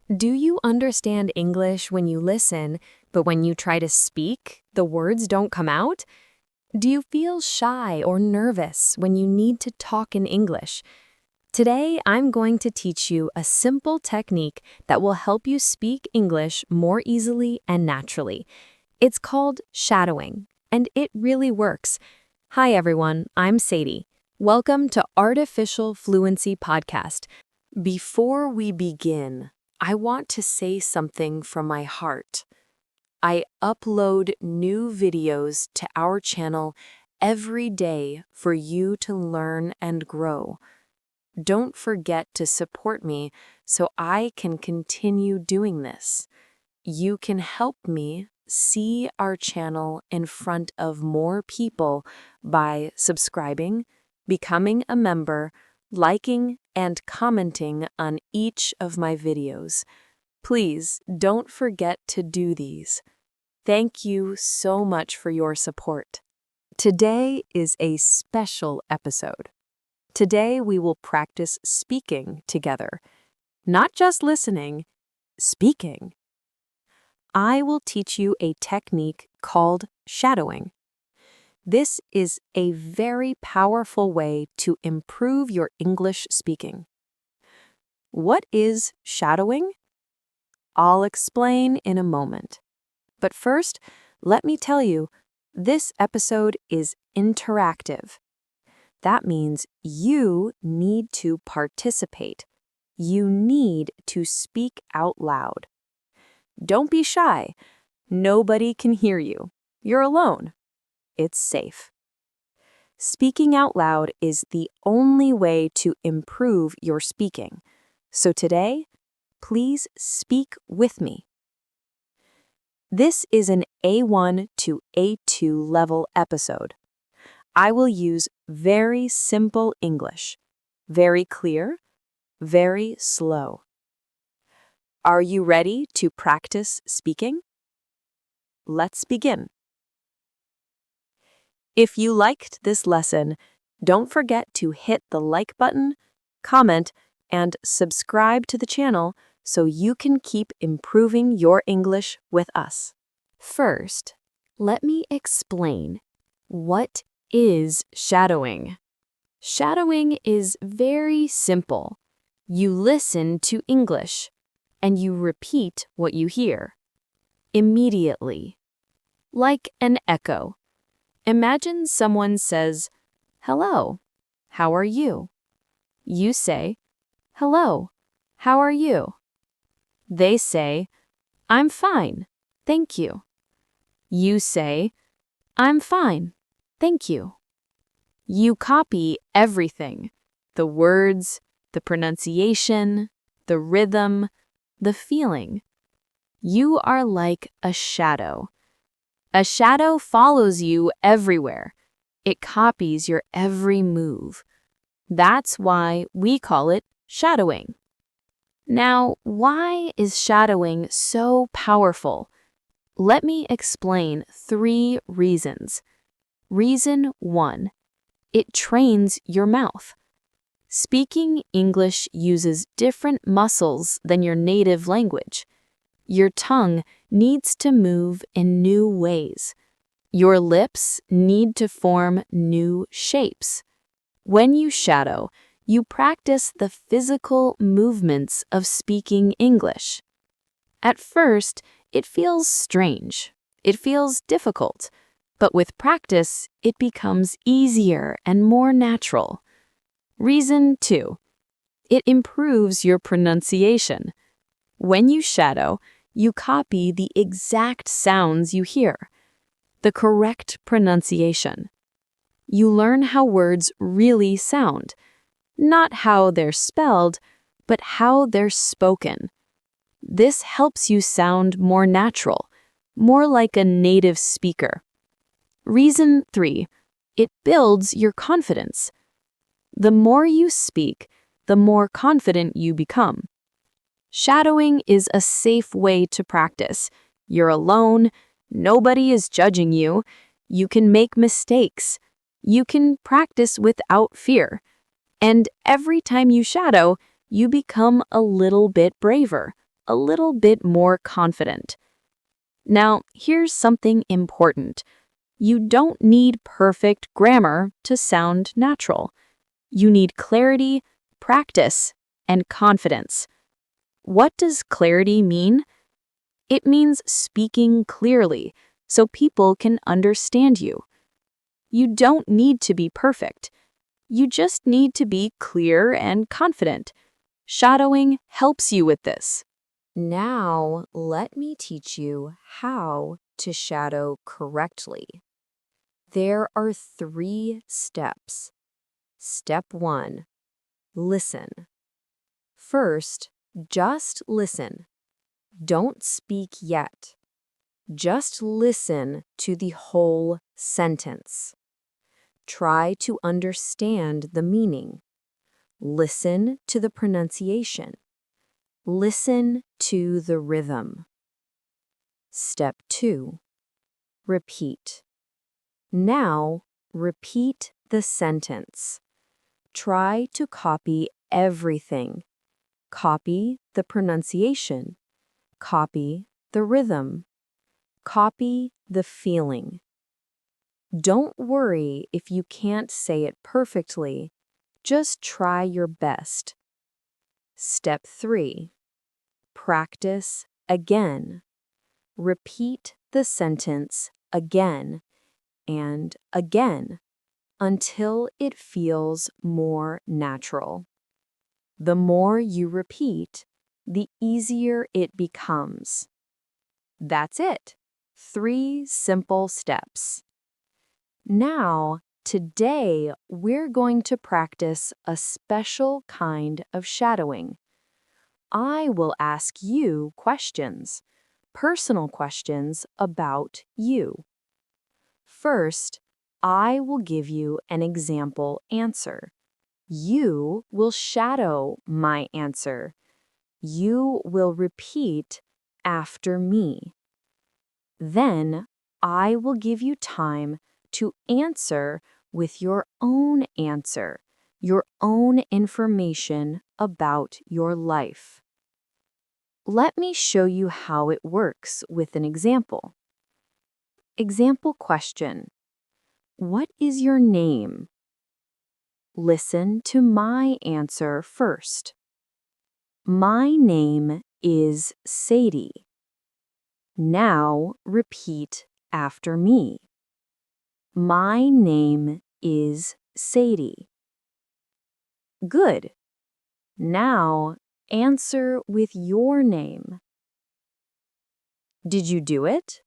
Do you understand English when you listen, but when you try to speak, the words don't come out? Do you feel shy or nervous when you need to talk in English? Today, I'm going to teach you a simple technique that will help you speak English more easily and naturally. It's called shadowing, and it really works. Hi, everyone. I'm Sadie. Welcome to Artificial Fluency Podcast. Before we begin, I want to say something from my heart. I upload new videos to our channel every day for you to learn and grow. Don't forget to support me so I can continue doing this. You can help me see our channel in front of more people by subscribing, becoming a member, liking, and commenting on each of my videos. Please don't forget to do these. Thank you so much for your support. Today is a special episode. Today we will practice speaking together. Not just listening, speaking. I will teach you a technique called shadowing. This is a very powerful way to improve your English speaking. What is shadowing? I'll explain in a moment. But first, let me tell you, this episode is interactive. That means you need to participate. You need to speak out loud. Don't be shy. Nobody can hear you. You're alone. It's safe. Speaking out loud is the only way to improve your speaking. So today, please speak with me. This is an A1 to A2 level episode. I will use very simple English, very clear, very slow. Are you ready to practice speaking? Let's begin. If you liked this lesson, don't forget to hit the like button, comment, and subscribe to the channel so you can keep improving your English with us. First, let me explain what is shadowing. Shadowing is very simple. You listen to English, and you repeat what you hear immediately, like an echo. Imagine someone says, "Hello, how are you?" You say, "Hello, how are you?" They say, "I'm fine, thank you." You say, "I'm fine, thank you." You copy everything: the words, the pronunciation, the rhythm, the feeling. You are like a shadow. A shadow follows you everywhere. It copies your every move. That's why we call it shadowing. Now, why is shadowing so powerful? Let me explain 3 reasons. Reason 1, it trains your mouth. Speaking English uses different muscles than your native language. Your tongue needs to move in new ways. Your lips need to form new shapes. When you shadow, you practice the physical movements of speaking English. At first, it feels strange. It feels difficult. But with practice, it becomes easier and more natural. Reason 2, it improves your pronunciation. When you shadow, you copy the exact sounds you hear, the correct pronunciation. You learn how words really sound, not how they're spelled, but how they're spoken. This helps you sound more natural, more like a native speaker. Reason 3, it builds your confidence. The more you speak, the more confident you become. Shadowing is a safe way to practice. You're alone, nobody is judging you, you can make mistakes, you can practice without fear. And every time you shadow, you become a little bit braver, a little bit more confident. Now, here's something important. You don't need perfect grammar to sound natural. You need clarity, practice, and confidence. What does clarity mean? It means speaking clearly so people can understand you. You don't need to be perfect. You just need to be clear and confident. Shadowing helps you with this. Now, let me teach you how to shadow correctly. There are 3 steps. Step 1. Listen. First, just listen. Don't speak yet. Just listen to the whole sentence. Try to understand the meaning. Listen to the pronunciation. Listen to the rhythm. Step 2. Repeat. Now, repeat the sentence. Try to copy everything. Copy the pronunciation. Copy the rhythm. Copy the feeling. Don't worry if you can't say it perfectly. Just try your best. Step 3. Practice again. Repeat the sentence again and again until it feels more natural. The more you repeat, the easier it becomes. That's it. 3 simple steps. Now, today, we're going to practice a special kind of shadowing. I will ask you questions, personal questions about you. First, I will give you an example answer. You will shadow my answer. You will repeat after me. Then, I will give you time to answer with your own answer, your own information about your life. Let me show you how it works with an example. Example question. What is your name? Listen to my answer first. My name is Sadie. Now repeat after me. My name is Sadie. Good. Now answer with your name. Did you do it?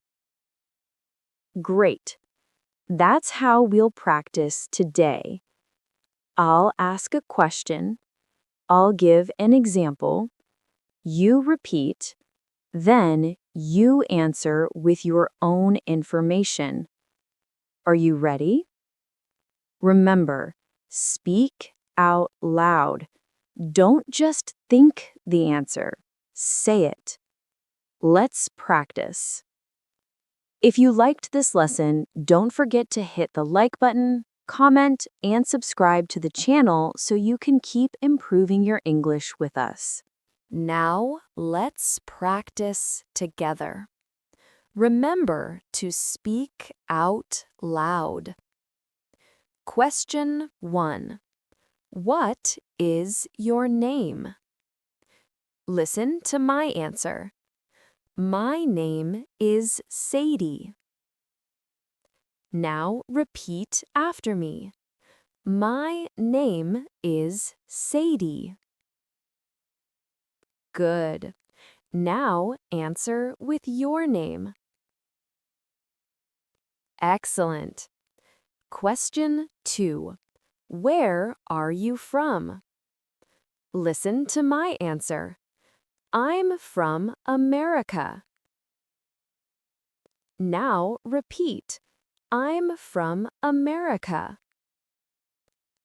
Great. That's how we'll practice today. I'll ask a question. I'll give an example. You repeat. Then you answer with your own information. Are you ready? Remember, speak out loud. Don't just think the answer. Say it. Let's practice. If you liked this lesson, don't forget to hit the like button, comment, and subscribe to the channel so you can keep improving your English with us. Now, let's practice together. Remember to speak out loud. Question 1. What is your name? Listen to my answer. My name is Sadie. Now repeat after me. My name is Sadie. Good. Now answer with your name. Excellent. Question 2. Where are you from? Listen to my answer. I'm from America. Now repeat. I'm from America.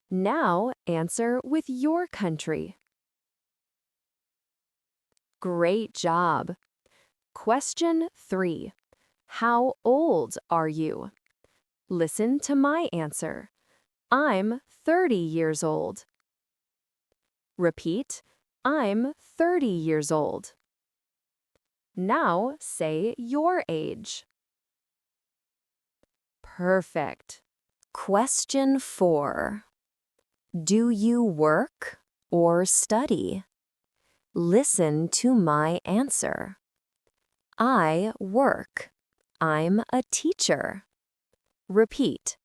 Now answer with your country. Great job. Question 3. How old are you? Listen to my answer. I'm 30 years old. Repeat. I'm 30 years old. Now say your age. Perfect. Question 4. Do you work or study? Listen to my answer. I work. I'm a teacher. Repeat.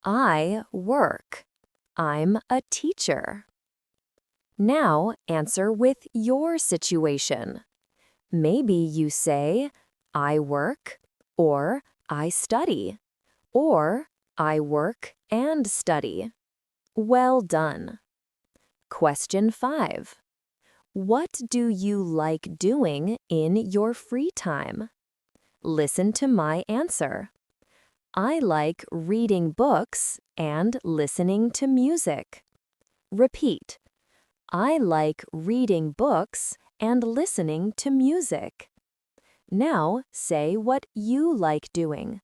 I work. I'm a teacher. Now answer with your situation. Maybe you say, I work, or I study, or I work and study. Well done. Question 5. What do you like doing in your free time? Listen to my answer. I like reading books and listening to music. Repeat. I like reading books and listening to music. Now say what you like doing.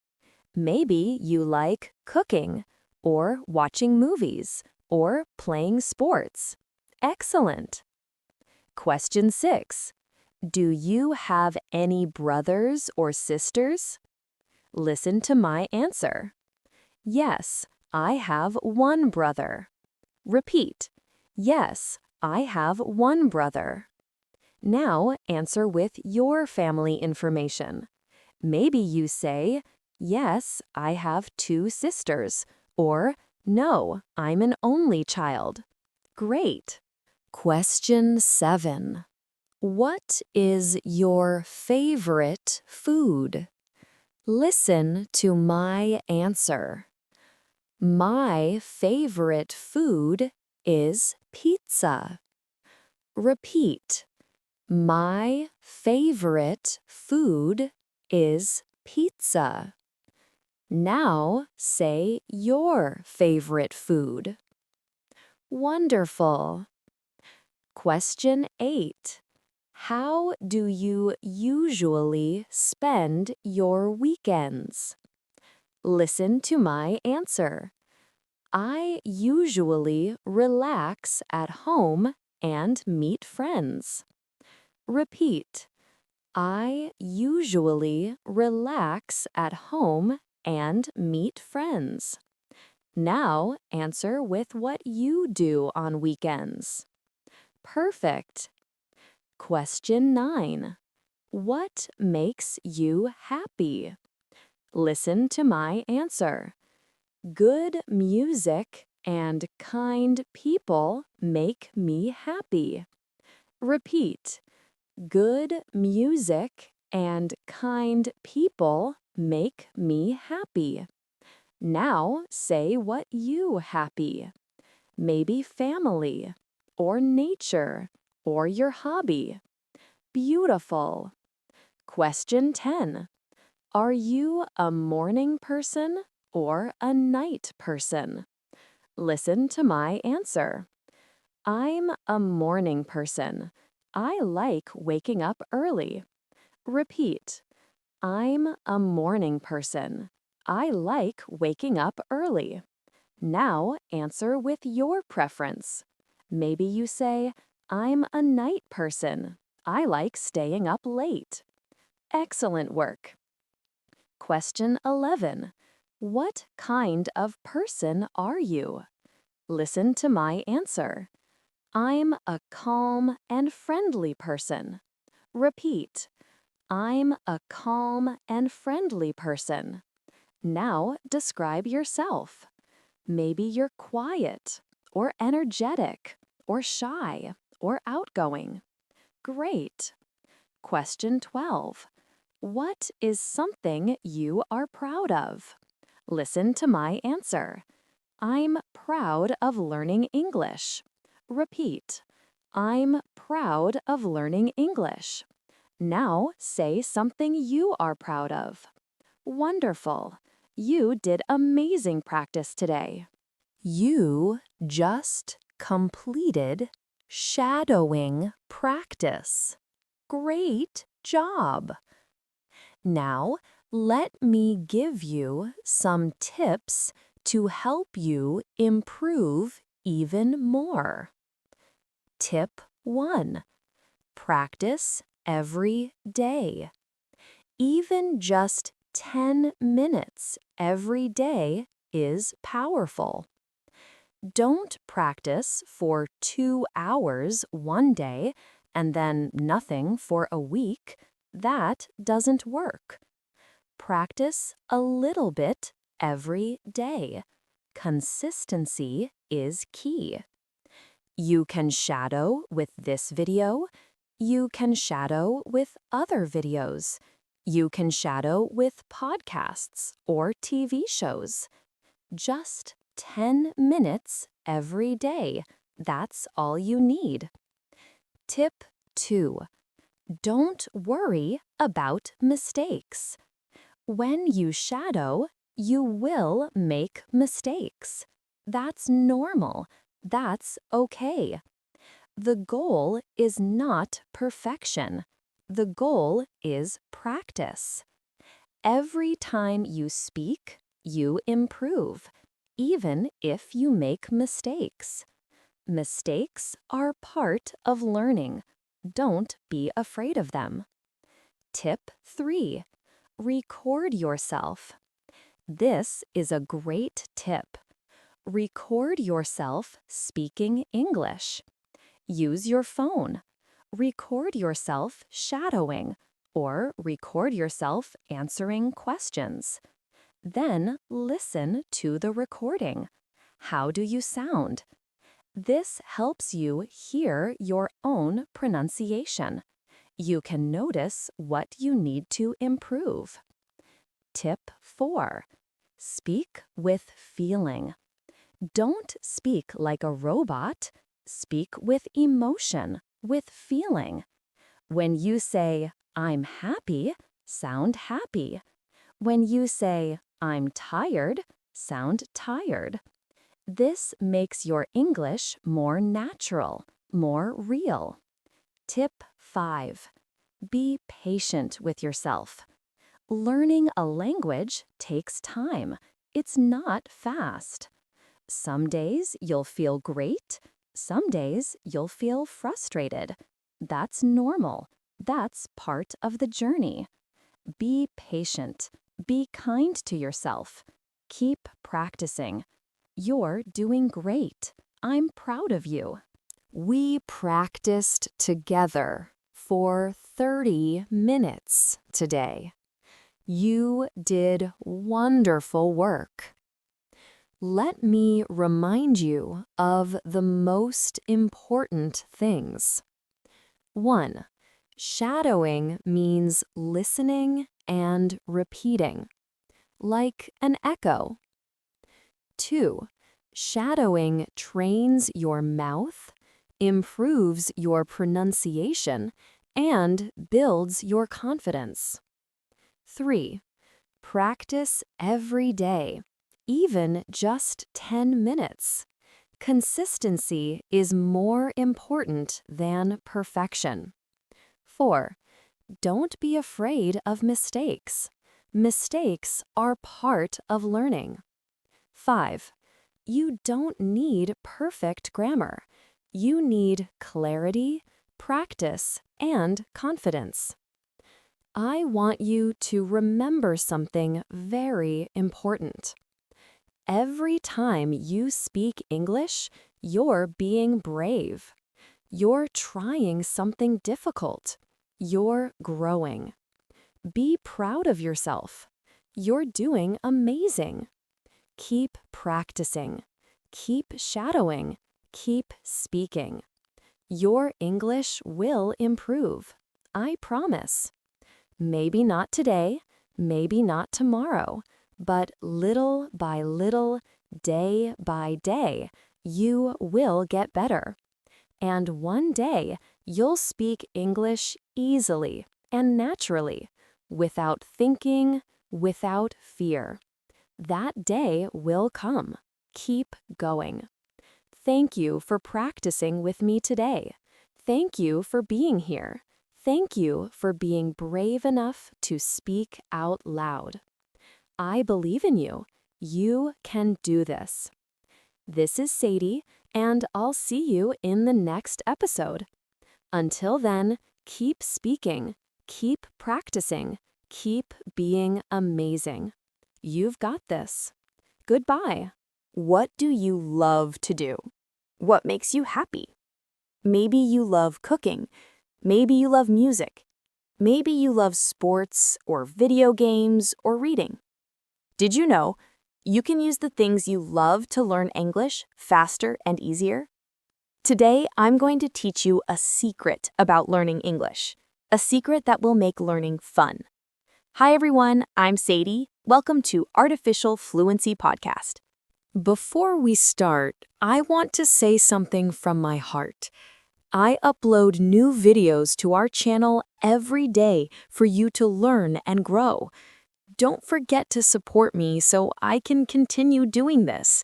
Maybe you like cooking, or watching movies, or playing sports. Excellent. Question 6. Do you have any brothers or sisters? Listen to my answer. Yes, I have one brother. Repeat. Yes, I have one brother. Now answer with your family information. Maybe you say, yes, I have 2 sisters, or no, I'm an only child. Great. Question 7. What is your favorite food? Listen to my answer. My favorite food is pizza. Repeat. My favorite food is pizza. Now say your favorite food. Wonderful. Question 8. How do you usually spend your weekends? Listen to my answer. I usually relax at home and meet friends. Repeat. I usually relax at home and meet friends. Now answer with what you do on weekends. Perfect. Question 9. What makes you happy? Listen to my answer. Good music and kind people make me happy. Repeat. Good music and kind people make me happy. Now say what you happy. Maybe family, or nature, or your hobby. Beautiful. Question 10. Are you a morning person or a night person? Listen to my answer. I'm a morning person. I like waking up early. Repeat. I'm a morning person. I like waking up early. Now answer with your preference. Maybe you say, I'm a night person. I like staying up late. Excellent work. Question 11. What kind of person are you? Listen to my answer. I'm a calm and friendly person. Repeat. I'm a calm and friendly person. Now describe yourself. Maybe you're quiet, or energetic, or shy, or outgoing. Great. Question 12. What is something you are proud of? Listen to my answer. I'm proud of learning English. Repeat. I'm proud of learning English. Now say something you are proud of. Wonderful. You did amazing practice today. You just completed shadowing practice. Great job. Now, let me give you some tips to help you improve even more. Tip 1. Practice every day. Even just 10 minutes every day is powerful. Don't practice for 2 hours one day and then nothing for a week. That doesn't work. Practice a little bit every day. Consistency is key. You can shadow with this video. You can shadow with other videos. You can shadow with podcasts or TV shows. Just 10 minutes every day. That's all you need. Tip 2. Don't worry about mistakes. When you shadow, you will make mistakes. That's normal. That's okay. The goal is not perfection. The goal is practice. Every time you speak, you improve, even if you make mistakes. Mistakes are part of learning. Don't be afraid of them. Tip 3. Record yourself. This is a great tip. Record yourself speaking English. Use your phone. Record yourself shadowing, or record yourself answering questions. Then listen to the recording. How do you sound? This helps you hear your own pronunciation. You can notice what you need to improve. Tip 4. Speak with feeling. Don't speak like a robot. Speak with emotion, with feeling. When you say, "I'm happy," sound happy. When you say, "I'm tired," sound tired. This makes your English more natural, more real. Tip 5. Be patient with yourself. Learning a language takes time. It's not fast. Some days you'll feel great. Some days you'll feel frustrated. That's normal. That's part of the journey. Be patient. Be kind to yourself. Keep practicing. You're doing great. I'm proud of you. We practiced together for 30 minutes today. You did wonderful work. Let me remind you of the most important things. 1. Shadowing means listening and repeating, like an echo. 2. Shadowing trains your mouth, improves your pronunciation, and builds your confidence. 3. Practice every day, even just 10 minutes. Consistency is more important than perfection. 4. Don't be afraid of mistakes. Mistakes are part of learning. 5. You don't need perfect grammar. You need clarity, practice, and confidence. I want you to remember something very important. Every time you speak English, you're being brave. You're trying something difficult. You're growing. Be proud of yourself. You're doing amazing. Keep practicing. Keep shadowing. Keep speaking. Your English will improve. I promise. Maybe not today, maybe not tomorrow, but little by little, day by day, you will get better. And one day, you'll speak English easily and naturally, without thinking, without fear. That day will come. Keep going. Thank you for practicing with me today. Thank you for being here. Thank you for being brave enough to speak out loud. I believe in you. You can do this. This is Sadie, and I'll see you in the next episode. Until then, Keep speaking, keep practicing, keep being amazing. You've got this. Goodbye. What do you love to do? What makes you happy? Maybe you love cooking. Maybe you love music. Maybe you love sports or video games or reading. Did you know you can use the things you love to learn English faster and easier? Today, I'm going to teach you a secret about learning English, a secret that will make learning fun. Hi, everyone. I'm Sadie. Welcome to Artificial Fluency Podcast. Before we start, I want to say something from my heart. I upload new videos to our channel every day for you to learn and grow. Don't forget to support me so I can continue doing this.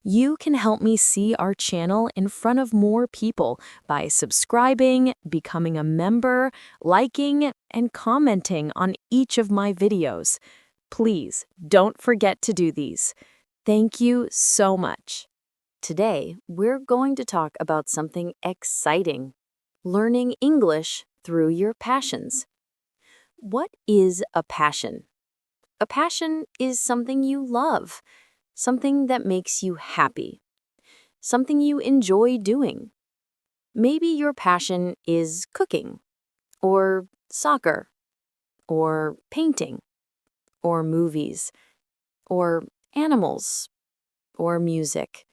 You can help me see our channel in front of more people by subscribing, becoming a member, liking, and commenting on each of my videos. Please don't forget to do these. Thank you so much. Today, we're going to talk about something exciting: learning English through your passions. What is a passion? A passion is something you love, something that makes you happy, something you enjoy doing. Maybe your passion is cooking, or soccer, or painting, or movies, or animals, or music.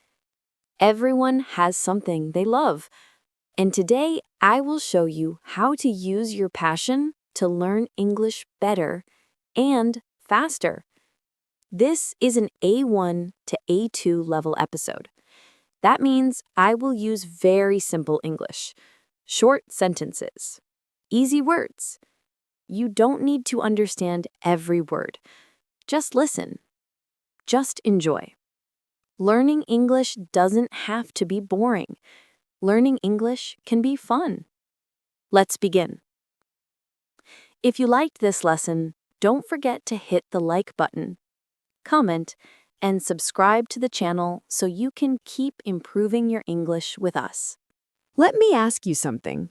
Everyone has something they love, and today I will show you how to use your passion to learn English better and faster. This is an A1 to A2 level episode. That means I will use very simple English, short sentences, easy words. You don't need to understand every word. Just listen. Just enjoy. Learning English doesn't have to be boring. Learning English can be fun. Let's begin. If you liked this lesson, don't forget to hit the like button, comment, and subscribe to the channel so you can keep improving your English with us. Let me ask you something.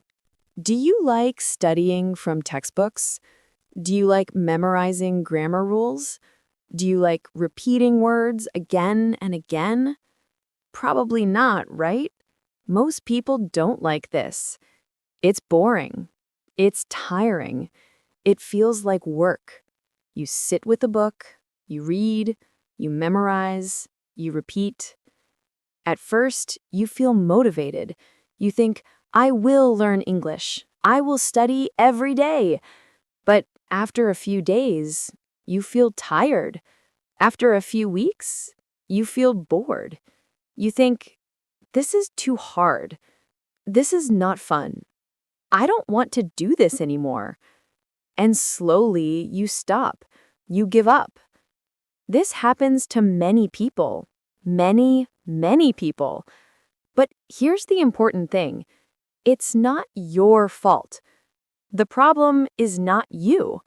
Do you like studying from textbooks? Do you like memorizing grammar rules? Do you like repeating words again and again? Probably not, right? Most people don't like this. It's boring. It's tiring. It feels like work. You sit with a book, you read, you memorize, you repeat. At first, you feel motivated. You think, I will learn English. I will study every day. But after a few days, you feel tired. After a few weeks, you feel bored. You think, this is too hard. This is not fun. I don't want to do this anymore. And slowly, you stop. You give up. This happens to many people. Many people. But here's the important thing. It's not your fault. The problem is not you.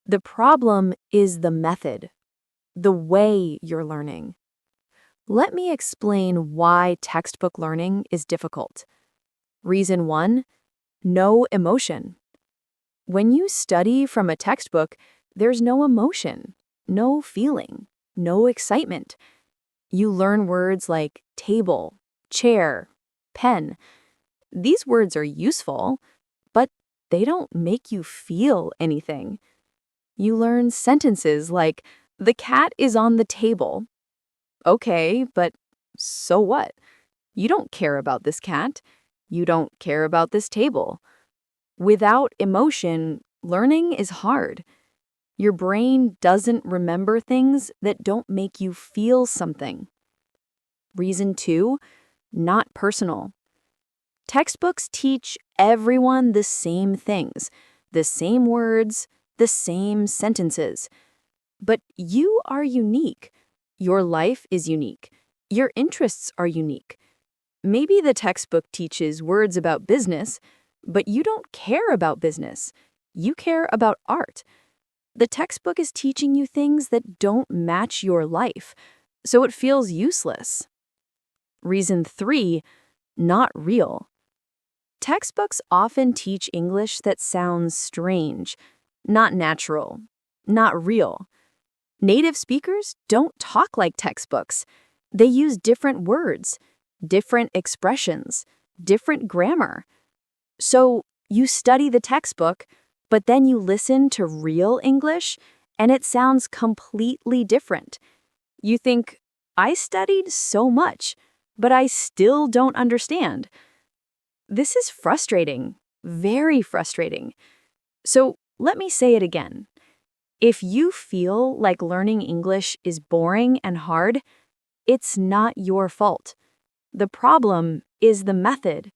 The problem is the method, the way you're learning. Let me explain why textbook learning is difficult. Reason 1, no emotion. When you study from a textbook, there's no emotion, no feeling, no excitement. You learn words like table, chair, pen. These words are useful, but they don't make you feel anything. You learn sentences like, the cat is on the table. Okay, but so what? You don't care about this cat. You don't care about this table. Without emotion, learning is hard. Your brain doesn't remember things that don't make you feel something. Reason 2, not personal. Textbooks teach everyone the same things, the same words, the same sentences. But you are unique. Your life is unique. Your interests are unique. Maybe the textbook teaches words about business, but you don't care about business. You care about art. The textbook is teaching you things that don't match your life, so it feels useless. Reason 3, not real. Textbooks often teach English that sounds strange, not natural, not real. Native speakers don't talk like textbooks. They use different words, different expressions, different grammar. So you study the textbook, but then you listen to real English, and it sounds completely different. You think, I studied so much, but I still don't understand. This is frustrating, very frustrating. So let me say it again. If you feel like learning English is boring and hard, it's not your fault. The problem is the method.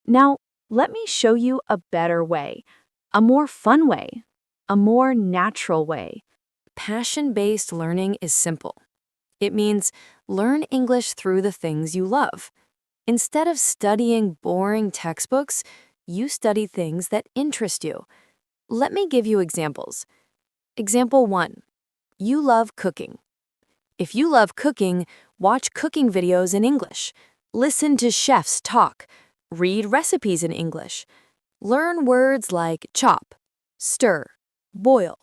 Now, let me show you a better way, a more fun way, a more natural way. Passion-based learning is simple. It means learn English through the things you love. Instead of studying boring textbooks, you study things that interest you. Let me give you examples. Example 1. You love cooking. If you love cooking, watch cooking videos in English. Listen to chefs talk. Read recipes in English. Learn words like chop, stir, boil,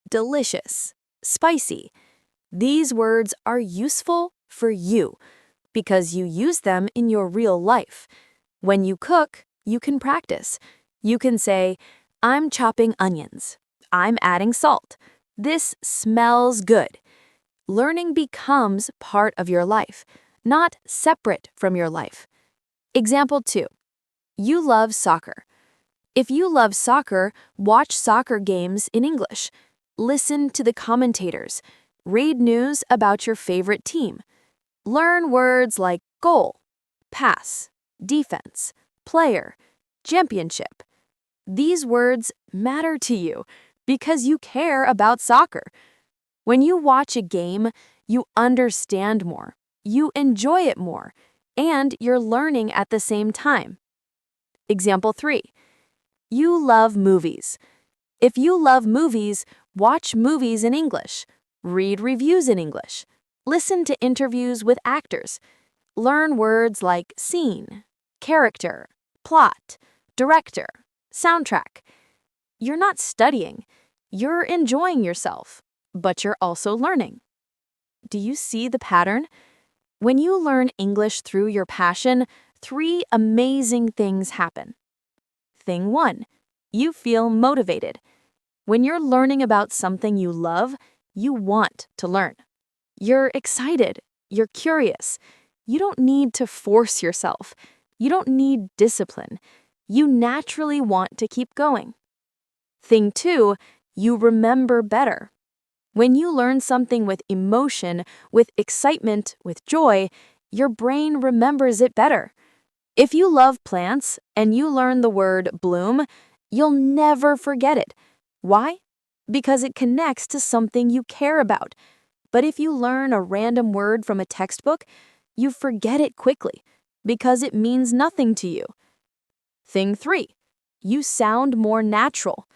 delicious, spicy. These words are useful for you because you use them in your real life. When you cook, you can practice. You can say, I'm chopping onions. I'm adding salt. This smells good. Learning becomes part of your life, not separate from your life. Example 2. You love soccer. If you love soccer, watch soccer games in English. Listen to the commentators. Read news about your favorite team. Learn words like goal, pass, defense, player, championship. These words matter to you because you care about soccer. When you watch a game, you understand more, you enjoy it more, and you're learning at the same time. Example 3. You love movies. If you love movies, watch movies in English. Read reviews in English. Listen to interviews with actors. Learn words like scene, character, plot, director, soundtrack. You're not studying. You're enjoying yourself, but you're also learning. Do you see the pattern? When you learn English through your passion, 3 amazing things happen. Thing 1, you feel motivated. When you're learning about something you love, you want to learn. You're excited. You're curious. You don't need to force yourself. You don't need discipline. You naturally want to keep going. Thing 2, you remember better. When you learn something with emotion, with excitement, with joy, your brain remembers it better. If you love plants and you learn the word bloom, you'll never forget it. Why? Because it connects to something you care about. But if you learn a random word from a textbook, you forget it quickly because it means nothing to you. Thing 3, you sound more natural.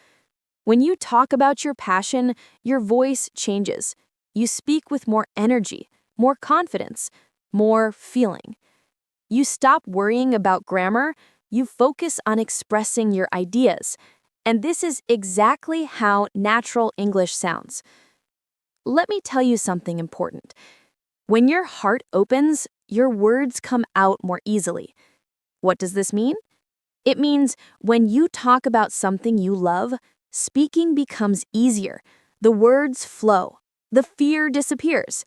When you talk about your passion, your voice changes. You speak with more energy, more confidence, more feeling. You stop worrying about grammar, you focus on expressing your ideas. And this is exactly how natural English sounds. Let me tell you something important. When your heart opens, your words come out more easily. What does this mean? It means when you talk about something you love, speaking becomes easier. The words flow. The fear disappears.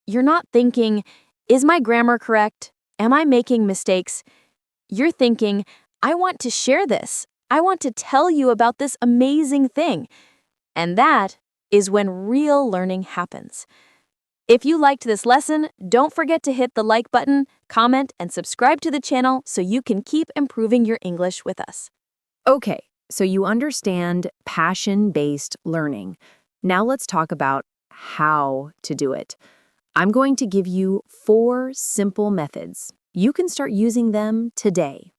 You're not thinking, is my grammar correct? Am I making mistakes? You're thinking, I want to share this. I want to tell you about this amazing thing. And that is when real learning happens. If you liked this lesson, don't forget to hit the like button, comment, and subscribe to the channel so you can keep improving your English with us. Okay, so you understand passion-based learning. Now let's talk about how to do it. I'm going to give you 4 simple methods. You can start using them today.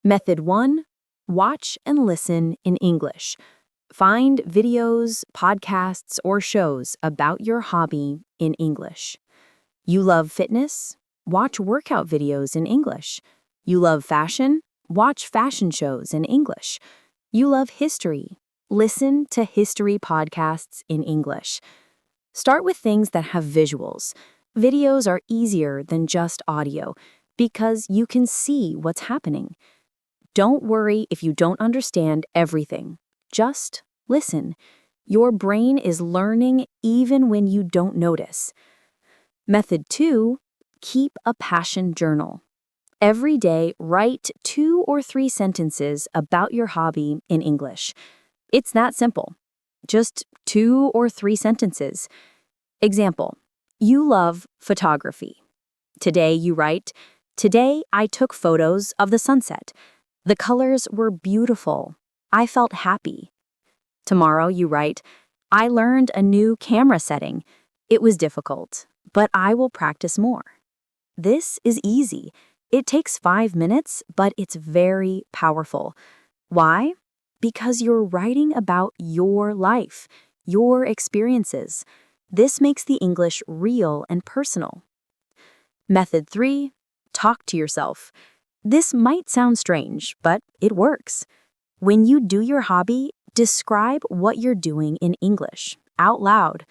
Method 1, watch and listen in English. Find videos, podcasts, or shows about your hobby in English. You love fitness? Watch workout videos in English. You love fashion? Watch fashion shows in English. You love history. Listen to history podcasts in English. Start with things that have visuals. Videos are easier than just audio because you can see what's happening. Don't worry if you don't understand everything. Just listen. Your brain is learning even when you don't notice. Method 2, keep a passion journal. Every day, write 2 or 3 sentences about your hobby in English. It's that simple. Just 2 or 3 sentences. Example, you love photography. Today you write, "Today I took photos of the sunset. The colors were beautiful. I felt happy." Tomorrow you write, "I learned a new camera setting. It was difficult, but I will practice more." This is easy. It takes 5 minutes, but it's very powerful. Why? Because you're writing about your life, your experiences. This makes the English real and personal. Method 3, talk to yourself. This might sound strange, but it works. When you do your hobby, describe what you're doing in English, out loud.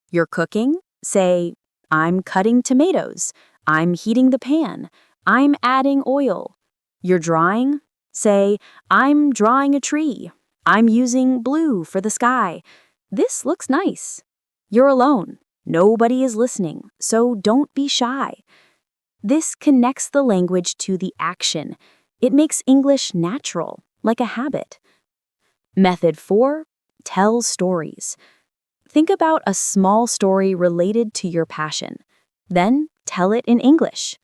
You're cooking? Say, "I'm cutting tomatoes. I'm heating the pan. I'm adding oil." You're drawing? Say, "I'm drawing a tree. I'm using blue for the sky. This looks nice." You're alone. Nobody is listening, so don't be shy. This connects the language to the action. It makes English natural, like a habit. Method 4, tell stories. Think about a small story related to your passion. Then tell it in English.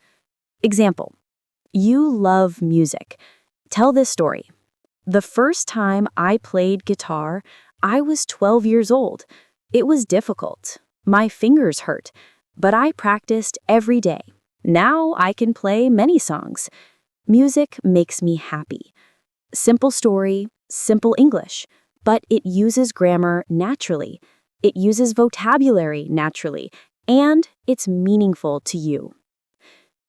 Example, you love music. Tell this story. "The first time I played guitar, I was 12 years old. It was difficult. My fingers hurt, but I practiced every day. Now I can play many songs. Music makes me happy." Simple story, simple English, but it uses grammar naturally. It uses vocabulary naturally, and it's meaningful to you.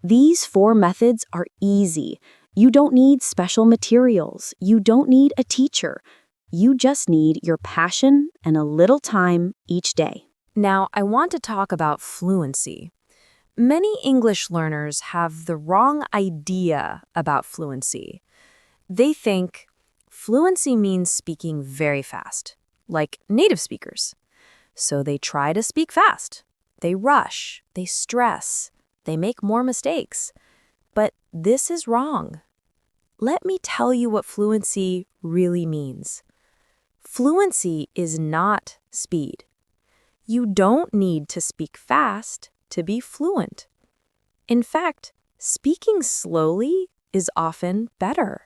These 4 methods are easy. You don't need special materials. You don't need a teacher. You just need your passion and a little time each day. Now, I want to talk about fluency. Many English learners have the wrong idea about fluency. They think fluency means speaking very fast, like native speakers. So they try to speak fast. They rush, they stress, they make more mistakes. But this is wrong. Let me tell you what fluency really means. Fluency is not speed. You don't need to speak fast to be fluent. In fact, speaking slowly is often better.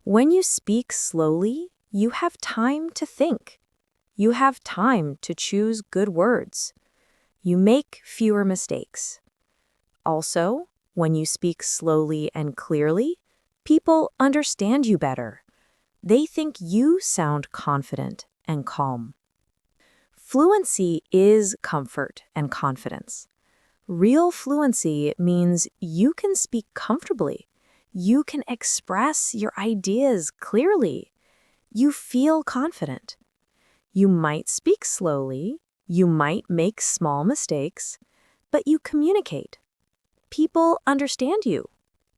When you speak slowly, you have time to think. You have time to choose good words. You make fewer mistakes. Also, when you speak slowly and clearly, people understand you better. They think you sound confident and calm. Fluency is comfort and confidence. Real fluency means you can speak comfortably. You can express your ideas clearly. You feel confident. You might speak slowly. You might make small mistakes, but you communicate. People understand you.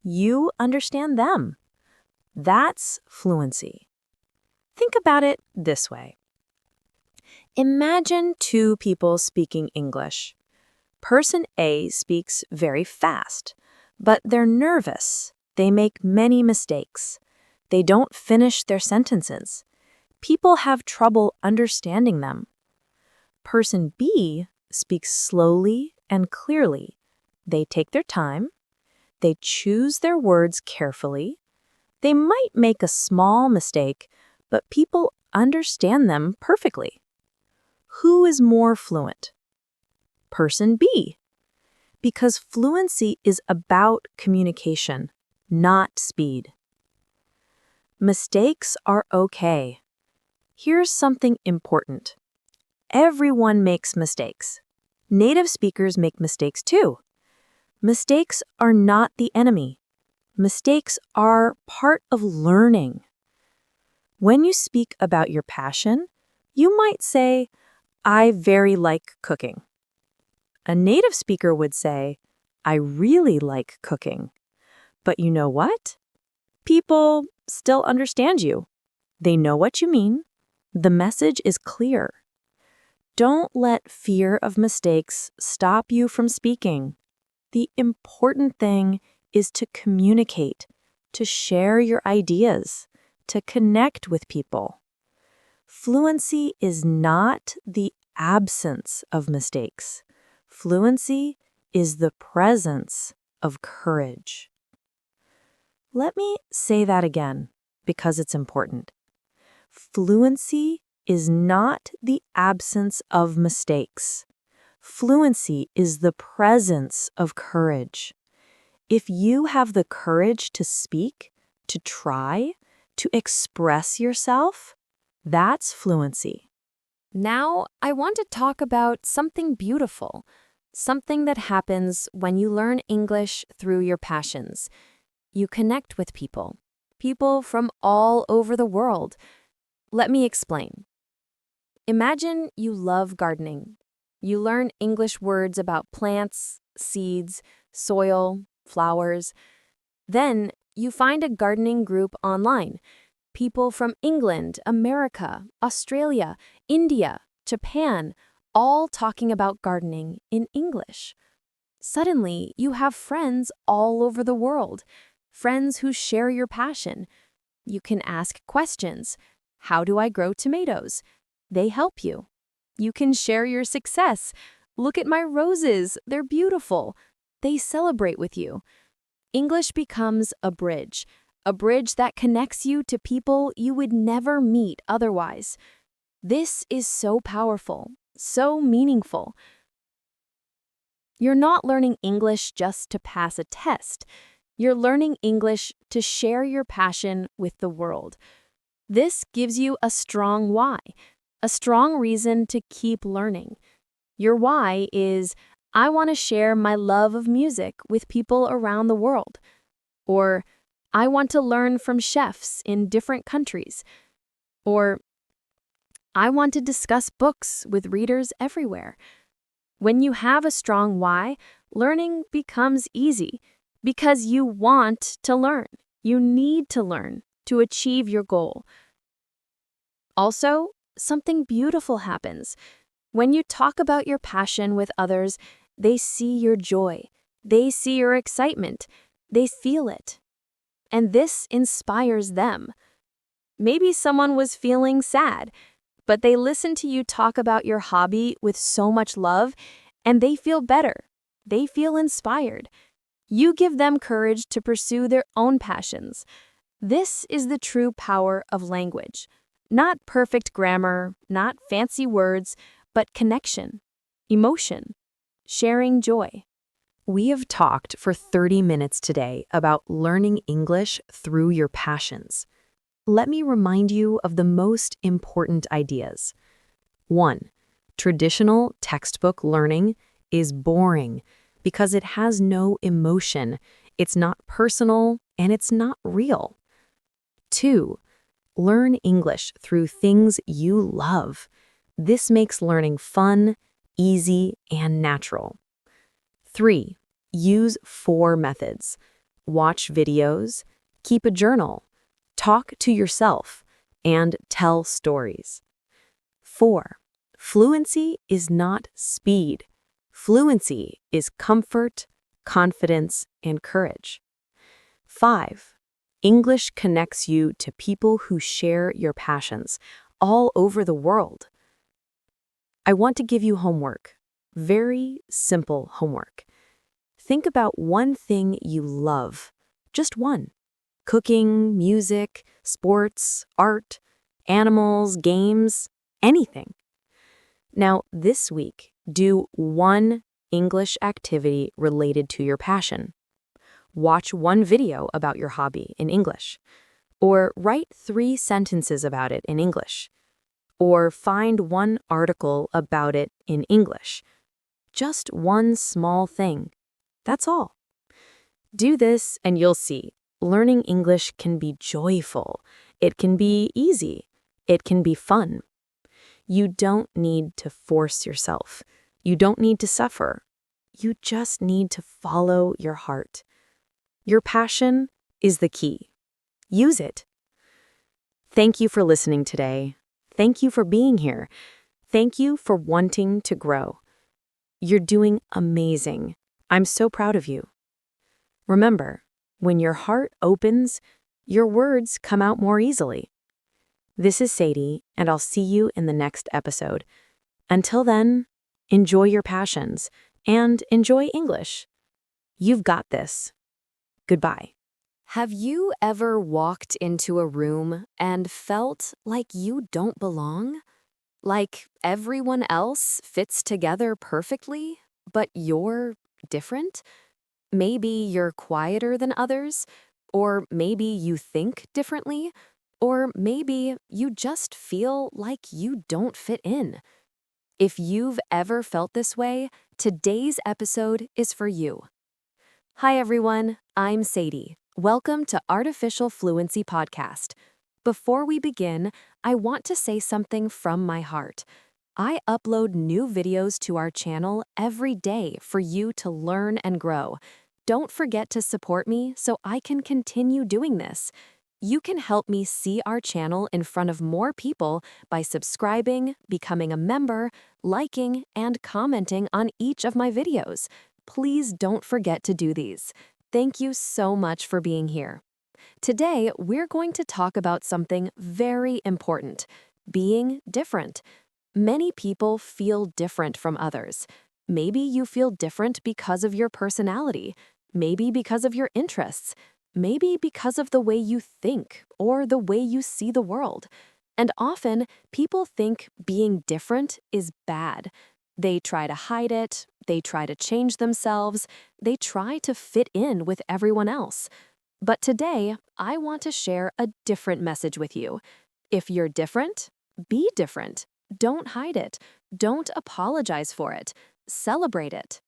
You understand them. That's fluency. Think about it this way. Imagine 2 people speaking English. Person A speaks very fast, but they're nervous. They make many mistakes. They don't finish their sentences. People have trouble understanding them. Person B speaks slowly and clearly. They take their time. They choose their words carefully. They might make a small mistake, but people understand them perfectly. Who is more fluent? Person B. Because fluency is about communication, not speed. Mistakes are okay. Here's something important. Everyone makes mistakes. Native speakers make mistakes too. Mistakes are not the enemy. Mistakes are part of learning. When you speak about your passion, you might say, I very like cooking. A native speaker would say, I really like cooking. But you know what? People still understand you. They know what you mean. The message is clear. Don't let fear of mistakes stop you from speaking. The important thing is to communicate, to share your ideas, to connect with people. Fluency is not the absence of mistakes. Fluency is the presence of courage. Let me say that again because it's important. Fluency is not the absence of mistakes. Fluency is the presence of courage. If you have the courage to speak, to try, to express yourself, that's fluency. Now, I want to talk about something beautiful, something that happens when you learn English through your passions. You connect with people from all over the world. Let me explain. Imagine you love gardening. You learn English words about plants, seeds, soil, flowers. Then you find a gardening group online. People from England, America, Australia, India, Japan, all talking about gardening in English. Suddenly, you have friends all over the world, friends who share your passion. You can ask questions. How do I grow tomatoes? They help you. You can share your success. Look at my roses, they're beautiful. They celebrate with you. English becomes a bridge that connects you to people you would never meet otherwise. This is so powerful, so meaningful. You're not learning English just to pass a test. You're learning English to share your passion with the world. This gives you a strong why, a strong reason to keep learning. Your why is, I want to share my love of music with people around the world. Or, I want to learn from chefs in different countries. Or, I want to discuss books with readers everywhere. When you have a strong why, learning becomes easy because you want to learn. You need to learn to achieve your goal. Also, something beautiful happens. When you talk about your passion with others, they see your joy. They see your excitement. They feel it. And this inspires them. Maybe someone was feeling sad, but they listen to you talk about your hobby with so much love, and they feel better. They feel inspired. You give them courage to pursue their own passions. This is the true power of language. Not perfect grammar, not fancy words, but connection, emotion, sharing joy. We have talked for 30 minutes today about learning English through your passions. Let me remind you of the most important ideas. 1. Traditional textbook learning is boring because it has no emotion, it's not personal, and it's not real. 2. Learn English through things you love. This makes learning fun, easy, and natural. 3. Use 4 methods. Watch videos, keep a journal, talk to yourself, and tell stories. 4. Fluency is not speed. Fluency is comfort, confidence, and courage. 5. English connects you to people who share your passions all over the world. I want to give you homework. Very simple homework. Think about one thing you love. Just one. Cooking, music, sports, art, animals, games, anything. Now, this week, do one English activity related to your passion. Watch one video about your hobby in English. Or write 3 sentences about it in English. Or find one article about it in English. Just one small thing. That's all. Do this and you'll see. learning English can be joyful. It can be easy. It can be fun. You don't need to force yourself. You don't need to suffer. You just need to follow your heart. Your passion is the key. Use it. Thank you for listening today. Thank you for being here. Thank you for wanting to grow. You're doing amazing. I'm so proud of you. Remember, when your heart opens, your words come out more easily. This is Sadie, and I'll see you in the next episode. Until then, enjoy your passions and enjoy English. You've got this. Goodbye. Have you ever walked into a room and felt like you don't belong? Like everyone else fits together perfectly, but you're different? Maybe you're quieter than others, or maybe you think differently, or maybe you just feel like you don't fit in. If you've ever felt this way, today's episode is for you. Hi everyone, I'm Sadie. Welcome to Artificial Fluency Podcast. Before we begin, I want to say something from my heart. I upload new videos to our channel every day for you to learn and grow. Don't forget to support me so I can continue doing this. You can help me see our channel in front of more people by subscribing, becoming a member, liking, and commenting on each of my videos. Please don't forget to do these. Thank you so much for being here. Today, we're going to talk about something very important: being different. Many people feel different from others. Maybe you feel different because of your personality, maybe because of your interests, maybe because of the way you think or the way you see the world. And often, people think being different is bad. They try to hide it, they try to change themselves, they try to fit in with everyone else. But today, I want to share a different message with you. If you're different, be different. Don't hide it. Don't apologize for it. Celebrate it.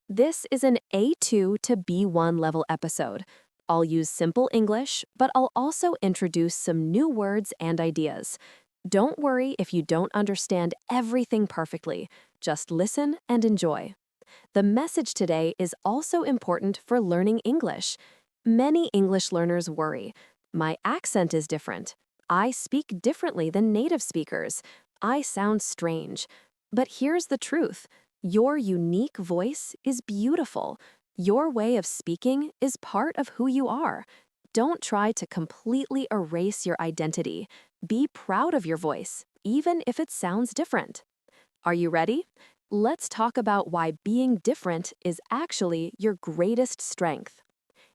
This is an A2 to B1 level episode. I'll use simple English, but I'll also introduce some new words and ideas. Don't worry if you don't understand everything perfectly. Just listen and enjoy. The message today is also important for learning English. Many English learners worry. My accent is different. I speak differently than native speakers. I sound strange. But here's the truth. Your unique voice is beautiful. Your way of speaking is part of who you are. Don't try to completely erase your identity. Be proud of your voice, even if it sounds different. Are you ready? Let's talk about why being different is actually your greatest strength.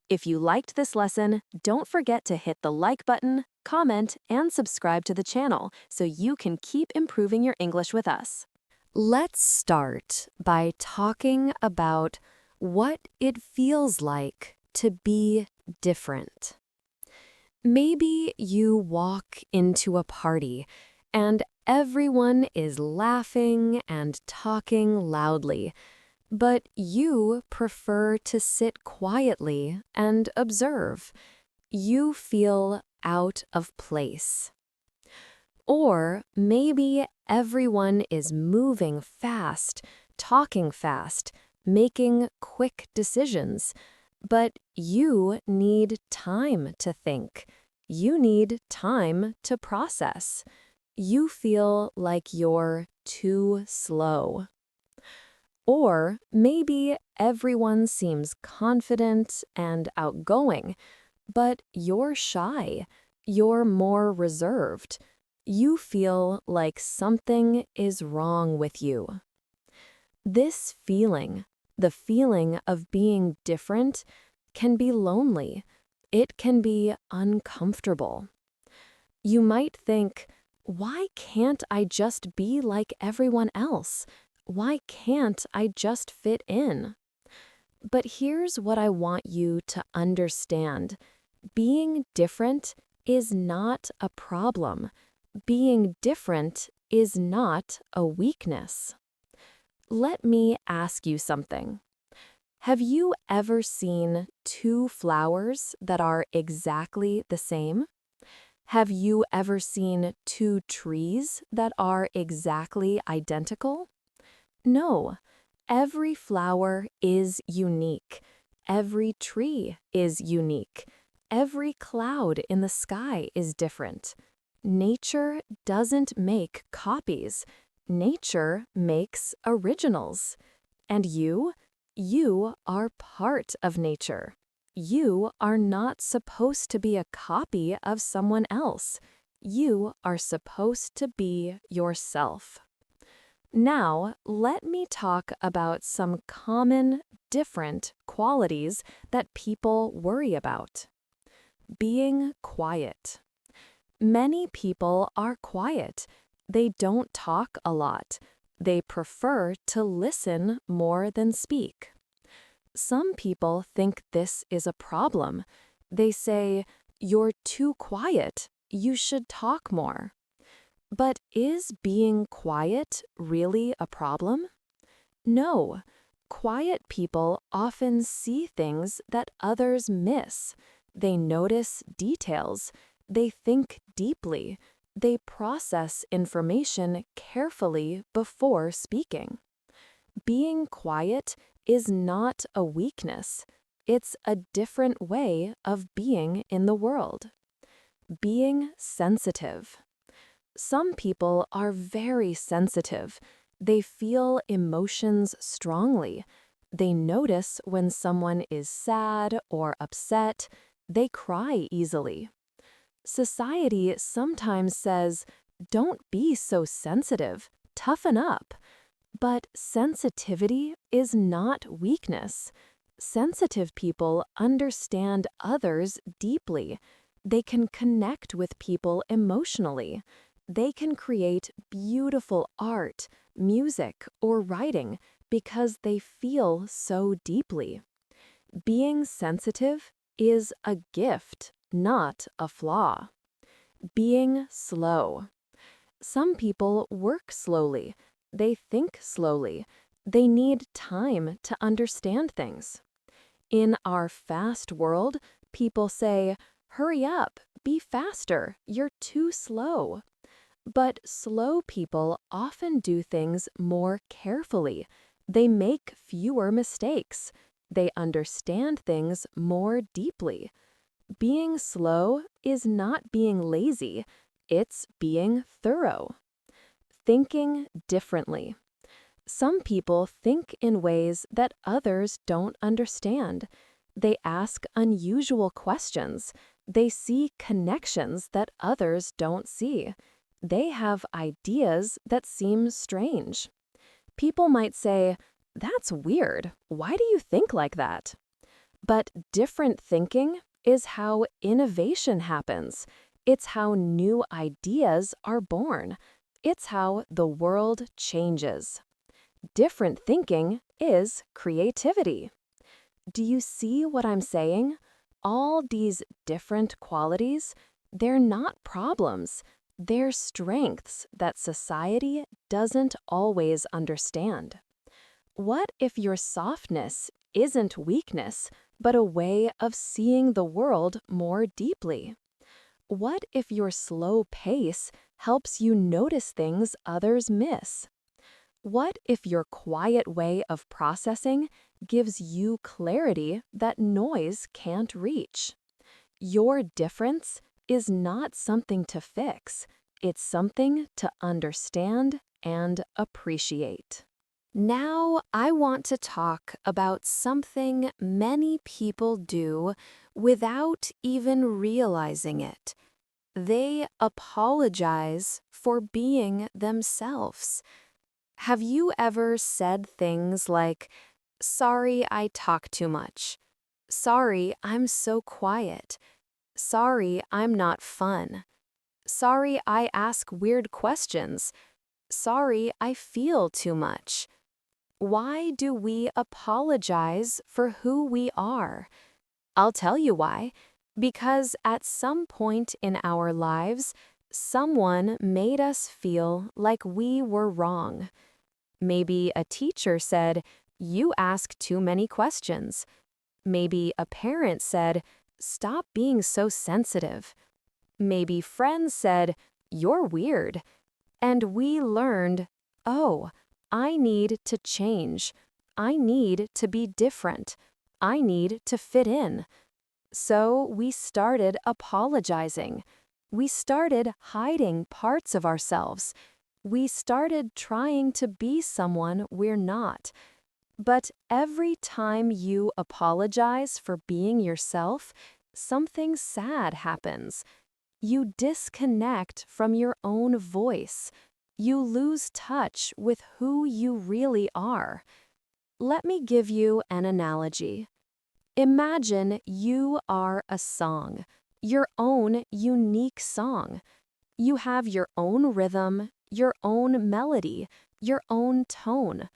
If you liked this lesson, don't forget to hit the like button, comment, and subscribe to the channel so you can keep improving your English with us. Let's start by talking about what it feels like to be different. Maybe you walk into a party and everyone is laughing and talking loudly, but you prefer to sit quietly and observe. You feel out of place. Or maybe everyone is moving fast, talking fast, making quick decisions, but you need time to think. You need time to process. You feel like you're too slow. Or maybe everyone seems confident and outgoing, but you're shy. You're more reserved. You feel like something is wrong with you. This feeling, the feeling of being different, can be lonely. It can be uncomfortable. You might think, why can't I just be like everyone else? Why can't I just fit in? But here's what I want you to understand. Being different is not a problem. Being different is not a weakness. Let me ask you something. Have you ever seen two flowers that are exactly the same? Have you ever seen two trees that are exactly identical? No, every flower is unique. Every tree is unique. Every cloud in the sky is different. Nature doesn't make copies. Nature makes originals. And you are part of nature. You are not supposed to be a copy of someone else. You are supposed to be yourself. Now, let me talk about some common, different qualities that people worry about. Being quiet. Many people are quiet. They don't talk a lot. They prefer to listen more than speak. Some people think this is a problem. They say, "You're too quiet. You should talk more." But is being quiet really a problem? No. Quiet people often see things that others miss. They notice details. They think deeply. They process information carefully before speaking. Being quiet is not a weakness. It's a different way of being in the world. Being sensitive. Some people are very sensitive. They feel emotions strongly. They notice when someone is sad or upset. They cry easily. Society sometimes says, "Don't be so sensitive. Toughen up." But sensitivity is not weakness. Sensitive people understand others deeply. They can connect with people emotionally. They can create beautiful art, music, or writing because they feel so deeply. Being sensitive is a gift, not a flaw. Being slow. Some people work slowly. They think slowly. They need time to understand things. In our fast world, people say, "Hurry up, be faster, you're too slow." But slow people often do things more carefully. They make fewer mistakes. They understand things more deeply. Being slow is not being lazy, it's being thorough. Thinking differently. Some people think in ways that others don't understand. They ask unusual questions. They see connections that others don't see. They have ideas that seem strange. People might say, "That's weird. Why do you think like that?" But different thinking is how innovation happens. It's how new ideas are born. It's how the world changes. Different thinking is creativity. Do you see what I'm saying? All these different qualities, they're not problems. They're strengths that society doesn't always understand. What if your softness isn't weakness, but a way of seeing the world more deeply? What if your slow pace helps you notice things others miss? What if your quiet way of processing gives you clarity that noise can't reach? Your difference is not something to fix. It's something to understand and appreciate. Now, I want to talk about something many people do without even realizing it. They apologize for being themselves. Have you ever said things like, "Sorry, I talk too much. Sorry, I'm so quiet. Sorry, I'm not fun. Sorry, I ask weird questions. Sorry, I feel too much." Why do we apologize for who we are? I'll tell you why. Because at some point in our lives, someone made us feel like we were wrong. Maybe a teacher said, you ask too many questions. Maybe a parent said, "Stop being so sensitive." Maybe friends said, "You're weird." And we learned, oh, I need to change. I need to be different. I need to fit in. So we started apologizing. We started hiding parts of ourselves. We started trying to be someone we're not. But every time you apologize for being yourself, something sad happens. You disconnect from your own voice. You lose touch with who you really are. Let me give you an analogy. Imagine you are a song, your own unique song. You have your own rhythm, your own melody, your own tone.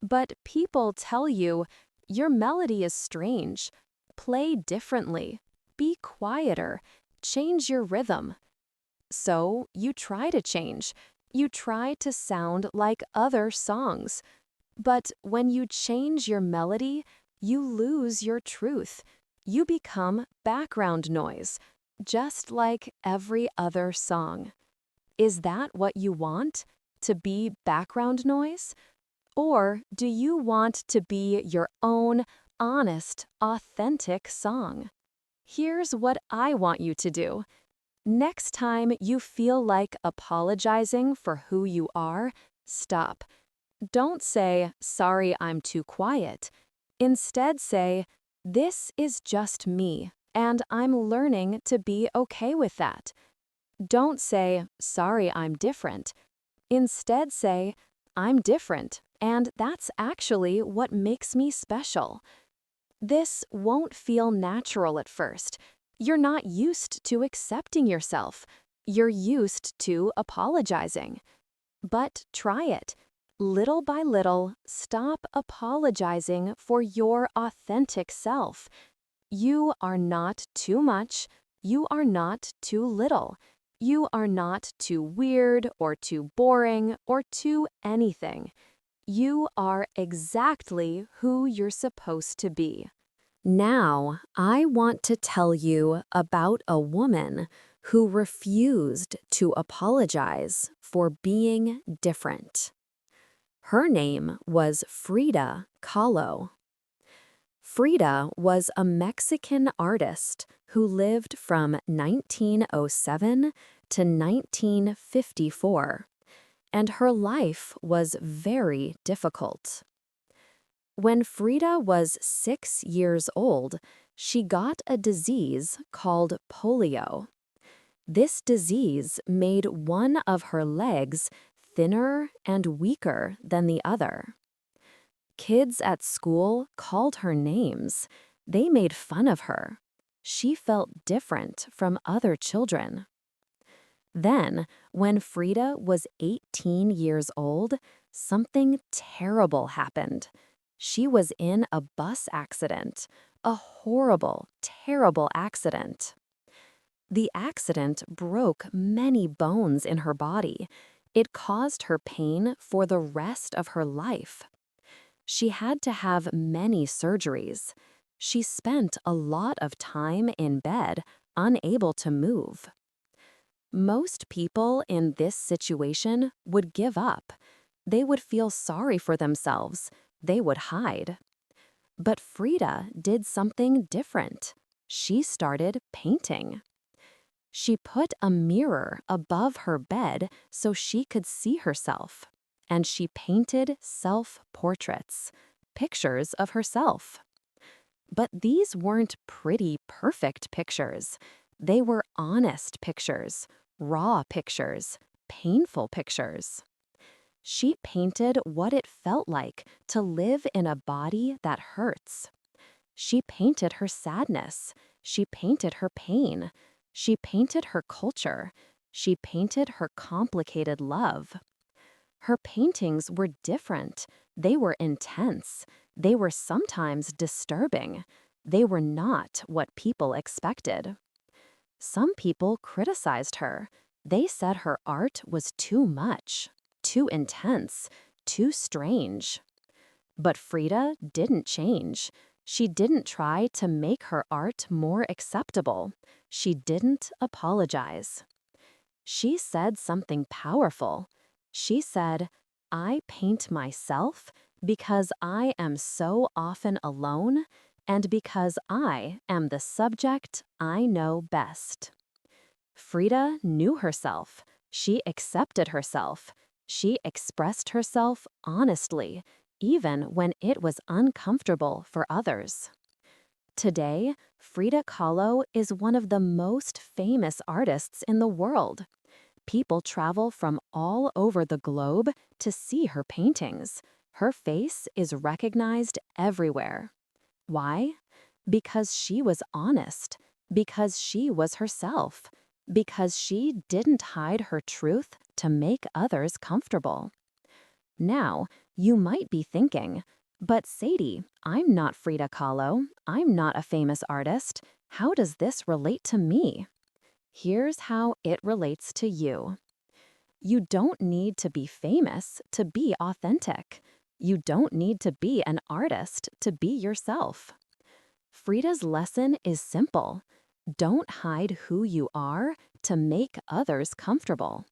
But people tell you, your melody is strange. Play differently. Be quieter. Change your rhythm. So you try to change. You try to sound like other songs. But when you change your melody, you lose your truth. You become background noise, just like every other song. Is that what you want? To be background noise? Or do you want to be your own, honest, authentic song? Here's what I want you to do. Next time you feel like apologizing for who you are, stop. Don't say, "Sorry, I'm too quiet." Instead say, "This is just me, and I'm learning to be okay with that." Don't say, "Sorry, I'm different." Instead say, "I'm different, and that's actually what makes me special." This won't feel natural at first. You're not used to accepting yourself. You're used to apologizing. But try it. Little by little, stop apologizing for your authentic self. You are not too much. You are not too little. You are not too weird or too boring or too anything. You are exactly who you're supposed to be. Now, I want to tell you about a woman who refused to apologize for being different. Her name was Frida Kahlo. Frida was a Mexican artist who lived from 1907 to 1954, and her life was very difficult. When Frida was 6 years old, she got a disease called polio. This disease made one of her legs thinner and weaker than the other. Kids at school called her names. They made fun of her. She felt different from other children. Then, when Frida was 18 years old, something terrible happened. She was in a bus accident, a horrible, terrible accident. The accident broke many bones in her body. It caused her pain for the rest of her life. She had to have many surgeries. She spent a lot of time in bed, unable to move. Most people in this situation would give up. They would feel sorry for themselves. They would hide. But Frida did something different. She started painting. She put a mirror above her bed so she could see herself, and she painted self-portraits, pictures of herself. But these weren't pretty, perfect pictures. They were honest pictures, raw pictures, painful pictures. She painted what it felt like to live in a body that hurts. She painted her sadness. She painted her pain. She painted her culture. She painted her complicated love. Her paintings were different. They were intense. They were sometimes disturbing. They were not what people expected. Some people criticized her. They said her art was too much, too intense, too strange. But Frida didn't change. She didn't try to make her art more acceptable. She didn't apologize. She said something powerful. She said, "I paint myself because I am so often alone and because I am the subject I know best." Frida knew herself. She accepted herself. She expressed herself honestly, even when it was uncomfortable for others. Today, Frida Kahlo is one of the most famous artists in the world. People travel from all over the globe to see her paintings. Her face is recognized everywhere. Why? Because she was honest, because she was herself, because she didn't hide her truth to make others comfortable. Now, you might be thinking, but Sadie, I'm not Frida Kahlo. I'm not a famous artist. How does this relate to me? Here's how it relates to you. You don't need to be famous to be authentic. You don't need to be an artist to be yourself. Frida's lesson is simple. Don't hide who you are to make others comfortable.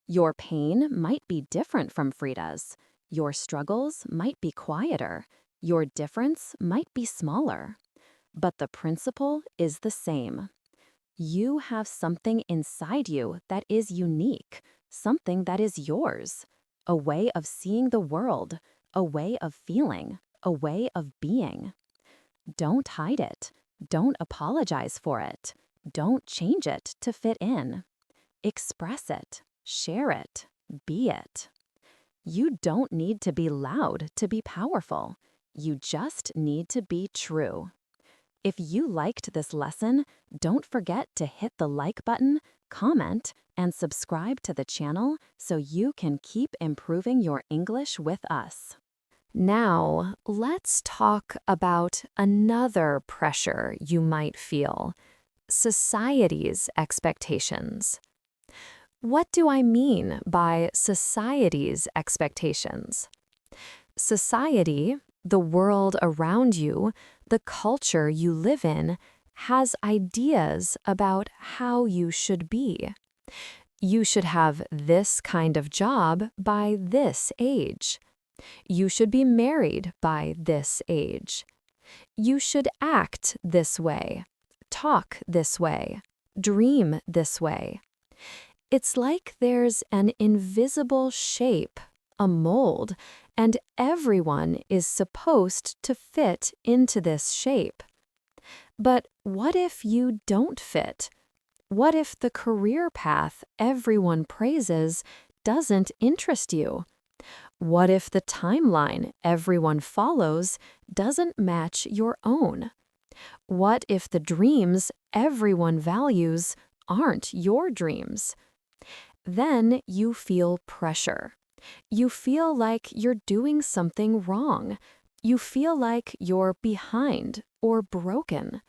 Your pain might be different from Frida's. Your struggles might be quieter. Your difference might be smaller. But the principle is the same. You have something inside you that is unique, something that is yours, a way of seeing the world, a way of feeling, a way of being. Don't hide it. Don't apologize for it. Don't change it to fit in. Express it. Share it. Be it. You don't need to be loud to be powerful. You just need to be true. If you liked this lesson, don't forget to hit the like button, comment, and subscribe to the channel so you can keep improving your English with us. Now, let's talk about another pressure you might feel: society's expectations. What do I mean by society's expectations? Society, the world around you, the culture you live in, has ideas about how you should be. You should have this kind of job by this age. You should be married by this age. You should act this way, talk this way, dream this way. It's like there's an invisible shape, a mold, and everyone is supposed to fit into this shape. But what if you don't fit? What if the career path everyone praises doesn't interest you? What if the timeline everyone follows doesn't match your own? What if the dreams everyone values aren't your dreams? Then you feel pressure. You feel like you're doing something wrong. You feel like you're behind or broken.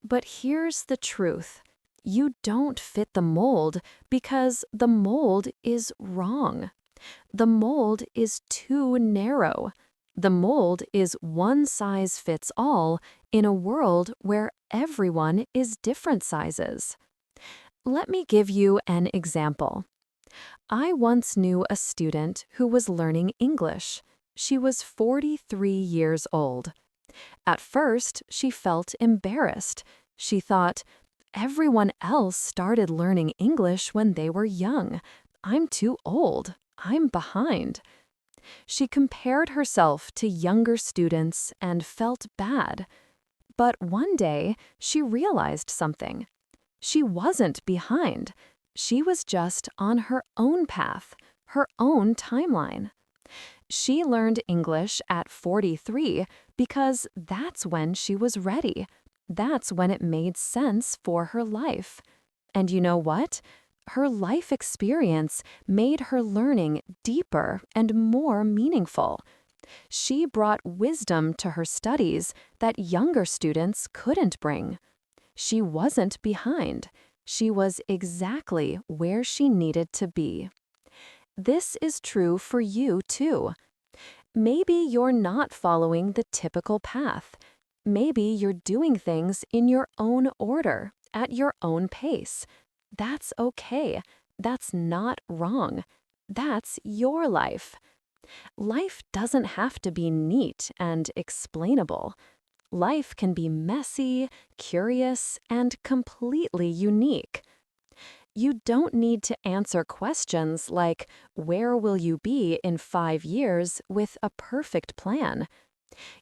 But here's the truth. You don't fit the mold because the mold is wrong. The mold is too narrow. The mold is one size fits all in a world where everyone is different sizes. Let me give you an example. I once knew a student who was learning English. She was 43 years old. At first, she felt embarrassed. She thought, everyone else started learning English when they were young. I'm too old. I'm behind. She compared herself to younger students and felt bad. But one day, she realized something. She wasn't behind. She was just on her own path, her own timeline. She learned English at 43 because that's when she was ready. That's when it made sense for her life. And you know what? Her life experience made her learning deeper and more meaningful. She brought wisdom to her studies that younger students couldn't bring. She wasn't behind. She was exactly where she needed to be. This is true for you, too. Maybe you're not following the typical path. Maybe you're doing things in your own order, at your own pace. That's okay. That's not wrong. That's your life. Life doesn't have to be neat and explainable. Life can be messy, curious, and completely unique. You don't need to answer questions like, where will you be in 5 years, with a perfect plan.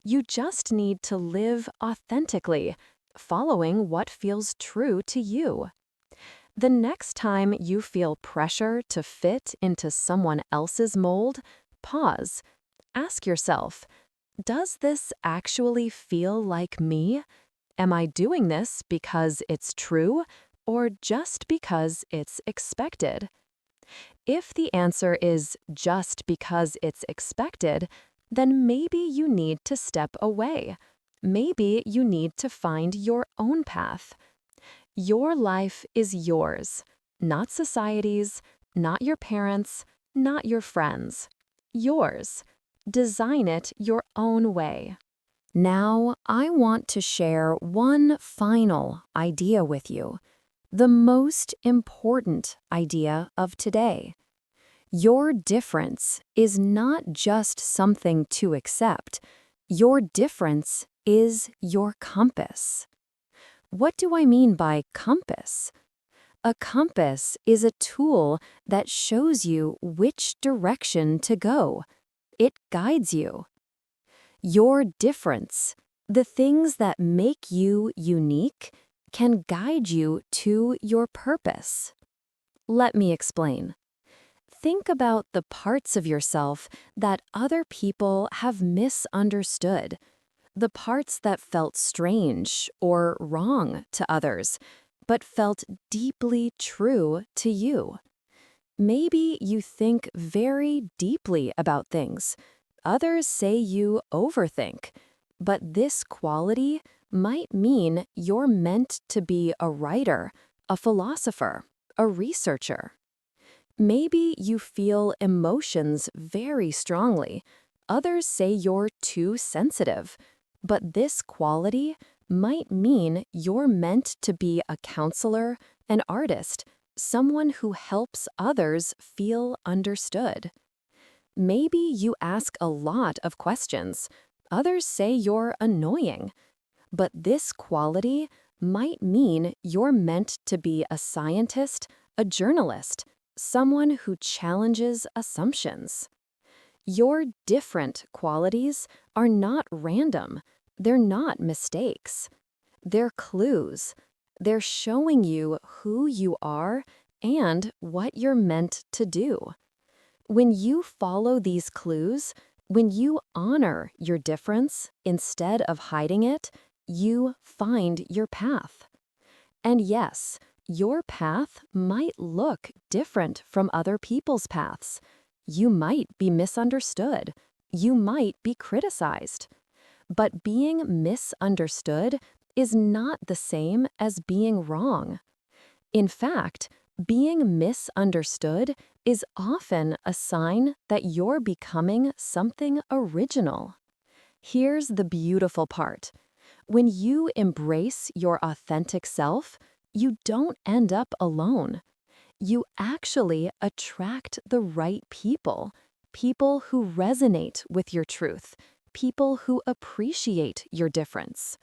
You just need to live authentically, following what feels true to you. The next time you feel pressure to fit into someone else's mold, pause. Ask yourself, does this actually feel like me? Am I doing this because it's true, or just because it's expected? If the answer is just because it's expected, then maybe you need to step away. Maybe you need to find your own path. Your life is yours, not society's, not your parents', not your friends'. Yours. Design it your own way. Now, I want to share one final idea with you, the most important idea of today. Your difference is not just something to accept. Your difference is your compass. What do I mean by compass? A compass is a tool that shows you which direction to go. It guides you. Your difference, the things that make you unique, can guide you to your purpose. Let me explain. Think about the parts of yourself that other people have misunderstood, the parts that felt strange or wrong to others, but felt deeply true to you. Maybe you think very deeply about things. Others say you overthink. But this quality might mean you're meant to be a writer, a philosopher, a researcher. Maybe you feel emotions very strongly. Others say you're too sensitive. But this quality might mean you're meant to be a counselor, an artist, someone who helps others feel understood. Maybe you ask a lot of questions. Others say you're annoying. But this quality might mean you're meant to be a scientist, a journalist, someone who challenges assumptions. Your different qualities are not random. They're not mistakes. They're clues. They're showing you who you are and what you're meant to do. When you follow these clues, when you honor your difference instead of hiding it, you find your path. And yes, your path might look different from other people's paths. You might be misunderstood. You might be criticized. But being misunderstood is not the same as being wrong. In fact, being misunderstood is often a sign that you're becoming something original. Here's the beautiful part. When you embrace your authentic self, you don't end up alone. You actually attract the right people, people who resonate with your truth, people who appreciate your difference.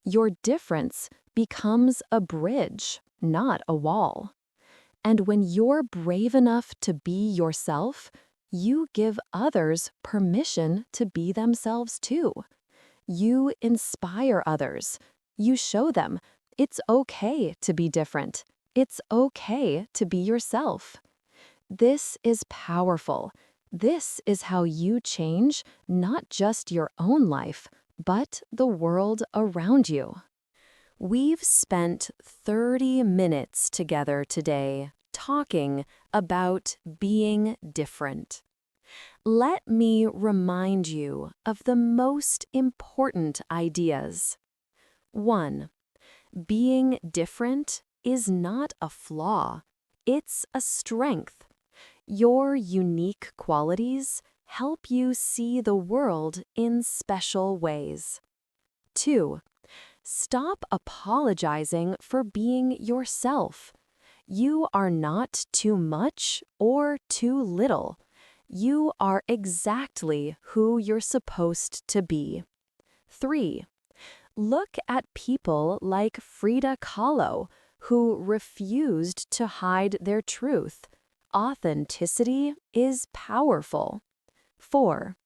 Your difference becomes a bridge, not a wall. And when you're brave enough to be yourself, you give others permission to be themselves too. You inspire others. You show them it's okay to be different. It's okay to be yourself. This is powerful. This is how you change not just your own life, but the world around you. We've spent 30 minutes together today talking about being different. Let me remind you of the most important ideas. 1. Being different is not a flaw. It's a strength. Your unique qualities help you see the world in special ways. 2. Stop apologizing for being yourself. You are not too much or too little. You are exactly who you're supposed to be. 3. Look at people like Frida Kahlo, who refused to hide their truth. Authenticity is powerful. 4.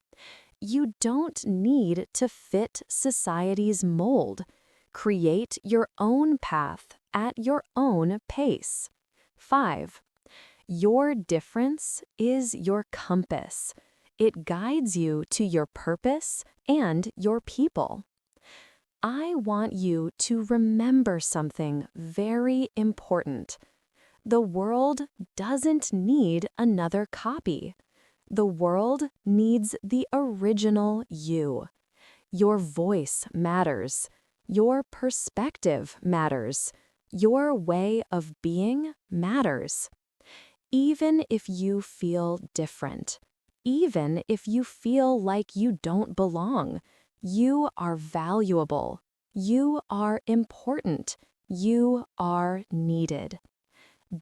You don't need to fit society's mold. Create your own path at your own pace. 5. Your difference is your compass. It guides you to your purpose and your people. I want you to remember something very important. The world doesn't need another copy. The world needs the original you. Your voice matters. Your perspective matters. Your way of being matters. Even if you feel different, even if you feel like you don't belong, you are valuable. You are important. You are needed.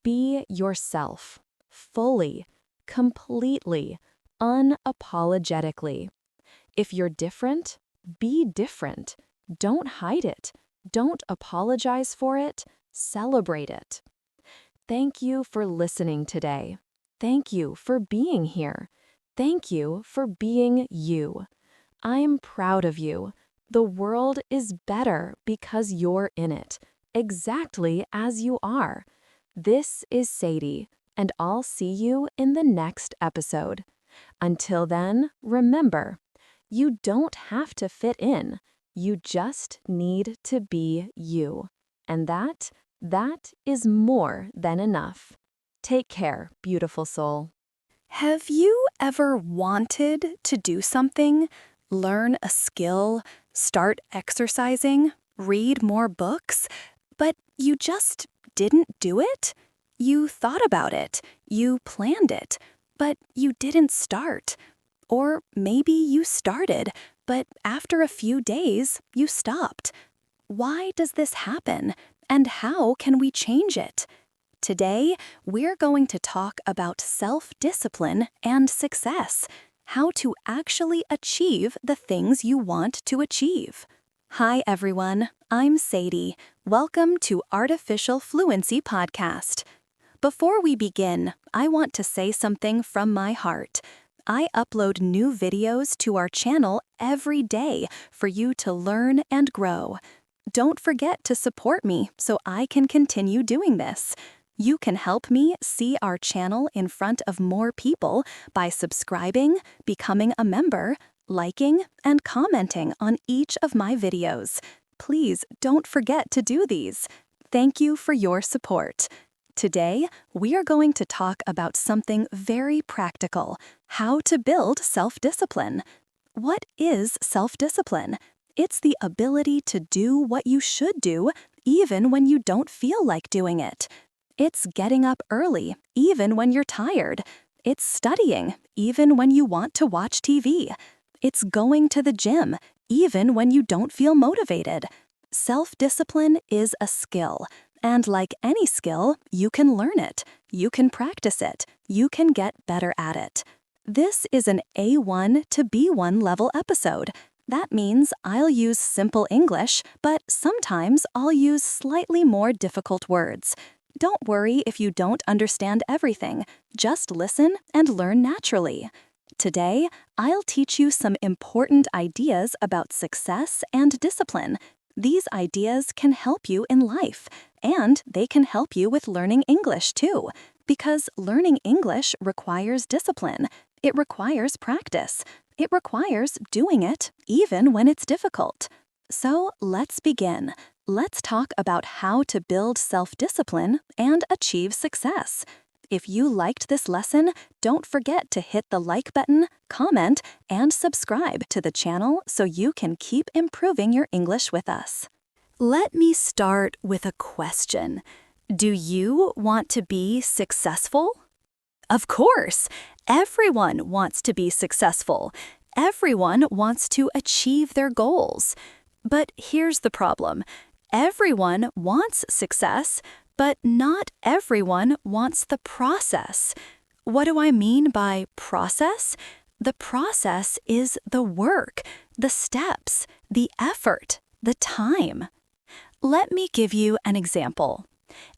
Be yourself, fully, completely, unapologetically. If you're different, be different. Don't hide it. Don't apologize for it. Celebrate it. Thank you for listening today. Thank you for being here. Thank you for being you. I'm proud of you. The world is better because you're in it, exactly as you are. This is Sadie, and I'll see you in the next episode. Until then, remember, you don't have to fit in. You just need to be you. And that is more than enough. Take care, beautiful soul. Have you ever wanted to do something, learn a skill, start exercising, read more books, but you just didn't do it? You thought about it, you planned it, but you didn't start. Or maybe you started, but after a few days, you stopped. Why does this happen, and how can we change it? Today, we're going to talk about self-discipline and success, how to actually achieve the things you want to achieve. Hi, everyone. I'm Sadie. Welcome to Artificial Fluency Podcast. Before we begin, I want to say something from my heart. I upload new videos to our channel every day for you to learn and grow. Don't forget to support me so I can continue doing this. You can help me see our channel in front of more people by subscribing, becoming a member, liking, and commenting on each of my videos. Please don't forget to do these. Thank you for your support. Today, we are going to talk about something very practical: how to build self-discipline. What is self-discipline? It's the ability to do what you should do, even when you don't feel like doing it. It's getting up early, even when you're tired. It's studying, even when you want to watch TV. It's going to the gym, even when you don't feel motivated. Self-discipline is a skill, and like any skill, you can learn it, you can practice it, you can get better at it. This is an A1 to B1 level episode. That means I'll use simple English, but sometimes I'll use slightly more difficult words. Don't worry if you don't understand everything. Just listen and learn naturally. Today, I'll teach you some important ideas about success and discipline. These ideas can help you in life, and they can help you with learning English too, because learning English requires discipline. It requires practice. It requires doing it even when it's difficult. So let's begin. Let's talk about how to build self-discipline and achieve success. If you liked this lesson, don't forget to hit the like button, comment, and subscribe to the channel so you can keep improving your English with us. Let me start with a question. Do you want to be successful? Of course, everyone wants to be successful. Everyone wants to achieve their goals. But here's the problem. Everyone wants success, but not everyone wants the process. What do I mean by process? The process is the work, the steps, the effort, the time. Let me give you an example.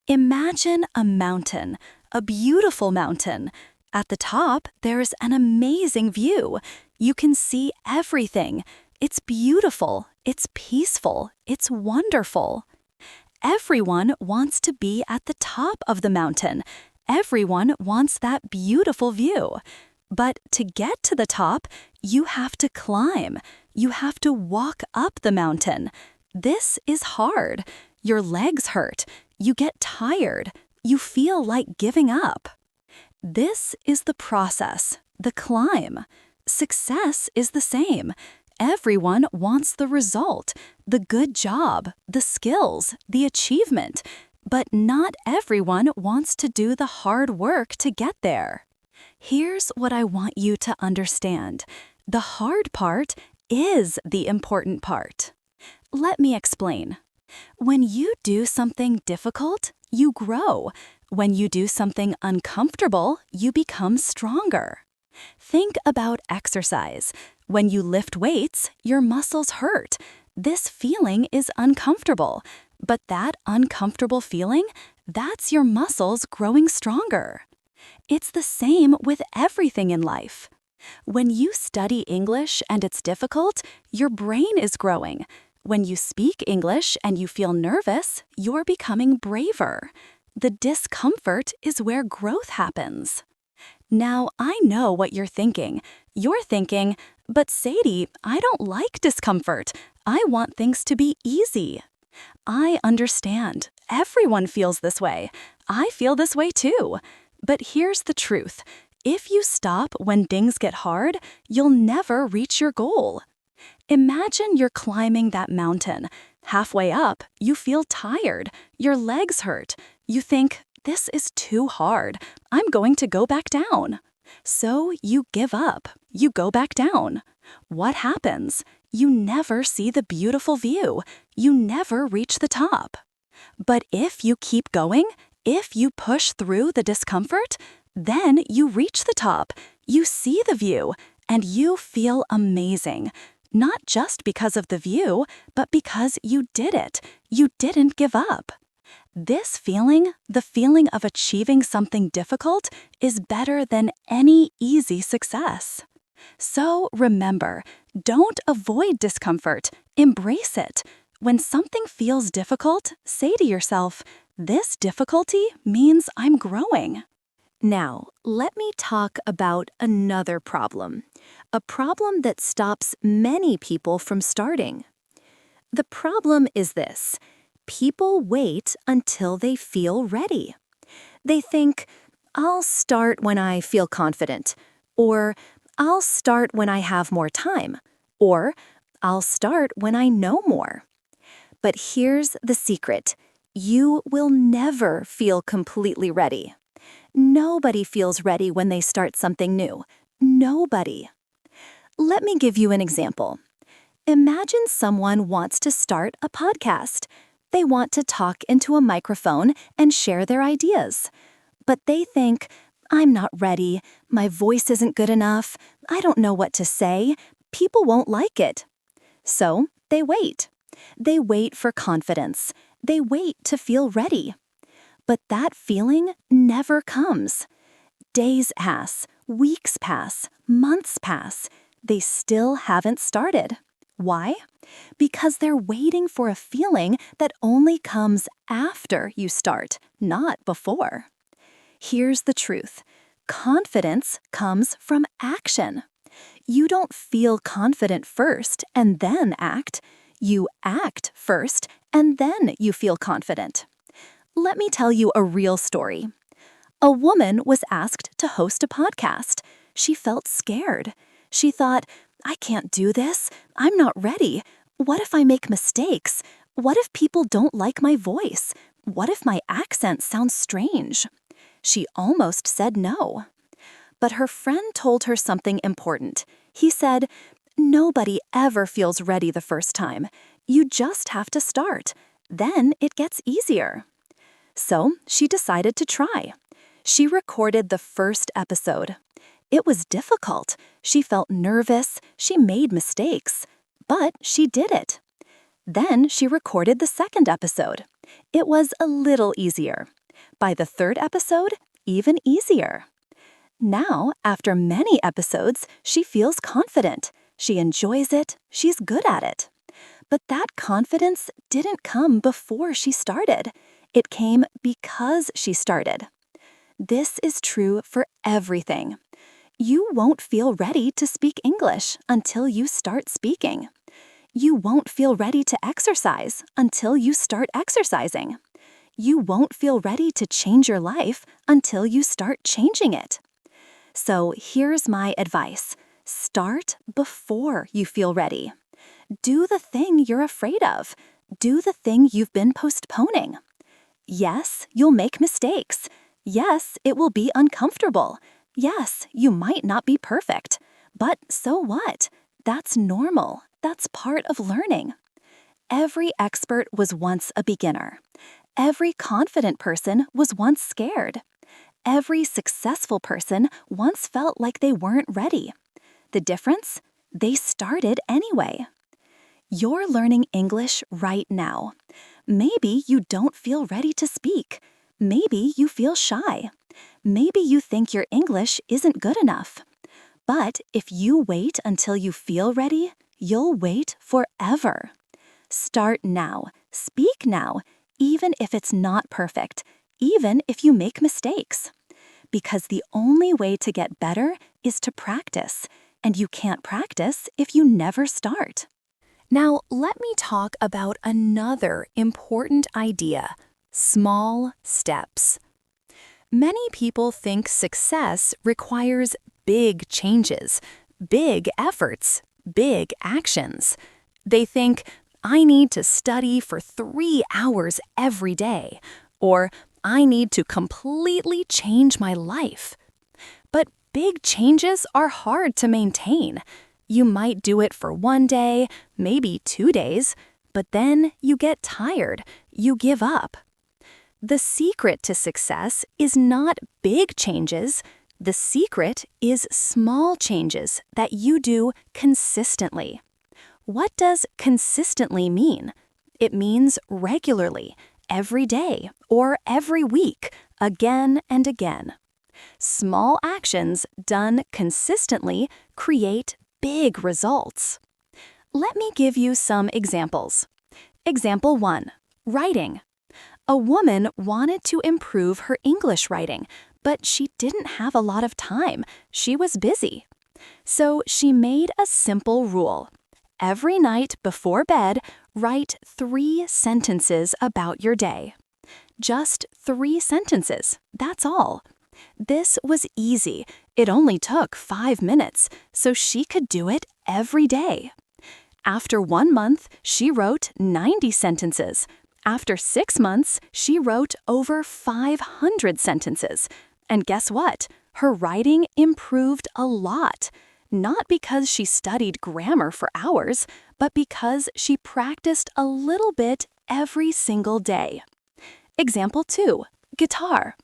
Imagine a mountain, a beautiful mountain. At the top, there's an amazing view. You can see everything. It's beautiful, it's peaceful, it's wonderful. Everyone wants to be at the top of the mountain. Everyone wants that beautiful view. But to get to the top, you have to climb. You have to walk up the mountain. This is hard. Your legs hurt. You get tired. You feel like giving up. This is the process, the climb. Success is the same. Everyone wants the result, the good job, the skills, the achievement. But not everyone wants to do the hard work to get there. Here's what I want you to understand. The hard part is the important part. Let me explain. When you do something difficult, you grow. When you do something uncomfortable, you become stronger. Think about exercise. When you lift weights, your muscles hurt. This feeling is uncomfortable. But that uncomfortable feeling, that's your muscles growing stronger. It's the same with everything in life. When you study English and it's difficult, your brain is growing. When you speak English and you feel nervous, you're becoming braver. The discomfort is where growth happens. Now, I know what you're thinking. You're thinking, but Sadie, I don't like discomfort. I want things to be easy. I understand. Everyone feels this way. I feel this way too. But here's the truth. If you stop when things get hard, you'll never reach your goal. Imagine you're climbing that mountain. Halfway up, you feel tired. Your legs hurt. You think, this is too hard. I'm going to go back down. So you give up. You go back down. What happens? You never see the beautiful view. You never reach the top. But if you keep going, if you push through the discomfort, then you reach the top. You see the view, and you feel amazing. Not just because of the view, but because you did it. You didn't give up. This feeling, the feeling of achieving something difficult, is better than any easy success. So remember, don't avoid discomfort. Embrace it. When something feels difficult, say to yourself, this difficulty means I'm growing. Now, let me talk about another problem. A problem that stops many people from starting. The problem is this. People wait until they feel ready. They think, I'll start when I feel confident, or I'll start when I have more time, or I'll start when I know more. But here's the secret. You will never feel completely ready. Nobody feels ready when they start something new. Nobody. Let me give you an example. Imagine someone wants to start a podcast. They want to talk into a microphone and share their ideas. But they think, I'm not ready, my voice isn't good enough, I don't know what to say, people won't like it. So they wait. They wait for confidence. They wait to feel ready. But that feeling never comes. Days pass, weeks pass, months pass. They still haven't started. Why? Because they're waiting for a feeling that only comes after you start, not before. Here's the truth. Confidence comes from action. You don't feel confident first and then act. You act first and then you feel confident. Let me tell you a real story. A woman was asked to host a podcast. She felt scared. She thought, I can't do this. I'm not ready. What if I make mistakes? What if people don't like my voice? What if my accent sounds strange? She almost said no. but her friend told her something important. He said, "Nobody ever feels ready the first time. You just have to start. Then it gets easier." So she decided to try. She recorded the first episode. It was difficult. She felt nervous. She made mistakes. But she did it. Then she recorded the second episode. It was a little easier. By the third episode, even easier. Now, after many episodes, she feels confident. She enjoys it. She's good at it. But that confidence didn't come before she started. It came because she started. This is true for everything. You won't feel ready to speak English until you start speaking. You won't feel ready to exercise until you start exercising. You won't feel ready to change your life until you start changing it. So here's my advice. Start before you feel ready. Do the thing you're afraid of. Do the thing you've been postponing. Yes, you'll make mistakes. Yes, it will be uncomfortable. Yes, you might not be perfect. But so what? That's normal. That's part of learning. Every expert was once a beginner. Every confident person was once scared. Every successful person once felt like they weren't ready. The difference? They started anyway. You're learning English right now. Maybe you don't feel ready to speak. Maybe you feel shy. Maybe you think your English isn't good enough. But if you wait until you feel ready, you'll wait forever. Start now. Speak now, even if it's not perfect, even if you make mistakes. Because the only way to get better is to practice, and you can't practice if you never start. Now, let me talk about another important idea: small steps. Many people think success requires big changes, big efforts, big actions. They think, I need to study for 3 hours every day, or I need to completely change my life. But big changes are hard to maintain. You might do it for 1 day, maybe 2 days, but then you get tired, you give up. The secret to success is not big changes. The secret is small changes that you do consistently. What does consistently mean? It means regularly, every day, or every week, again and again. Small actions done consistently create big results. Let me give you some examples. Example 1. Writing. A woman wanted to improve her English writing, but she didn't have a lot of time. She was busy. So she made a simple rule. Every night before bed, write 3 sentences about your day. Just 3 sentences, that's all. This was easy. It only took 5 minutes, so she could do it every day. After 1 month, she wrote 90 sentences. After 6 months, she wrote over 500 sentences. And guess what? Her writing improved a lot. Not because she studied grammar for hours, but because she practiced a little bit every single day. Example 2. Guitar.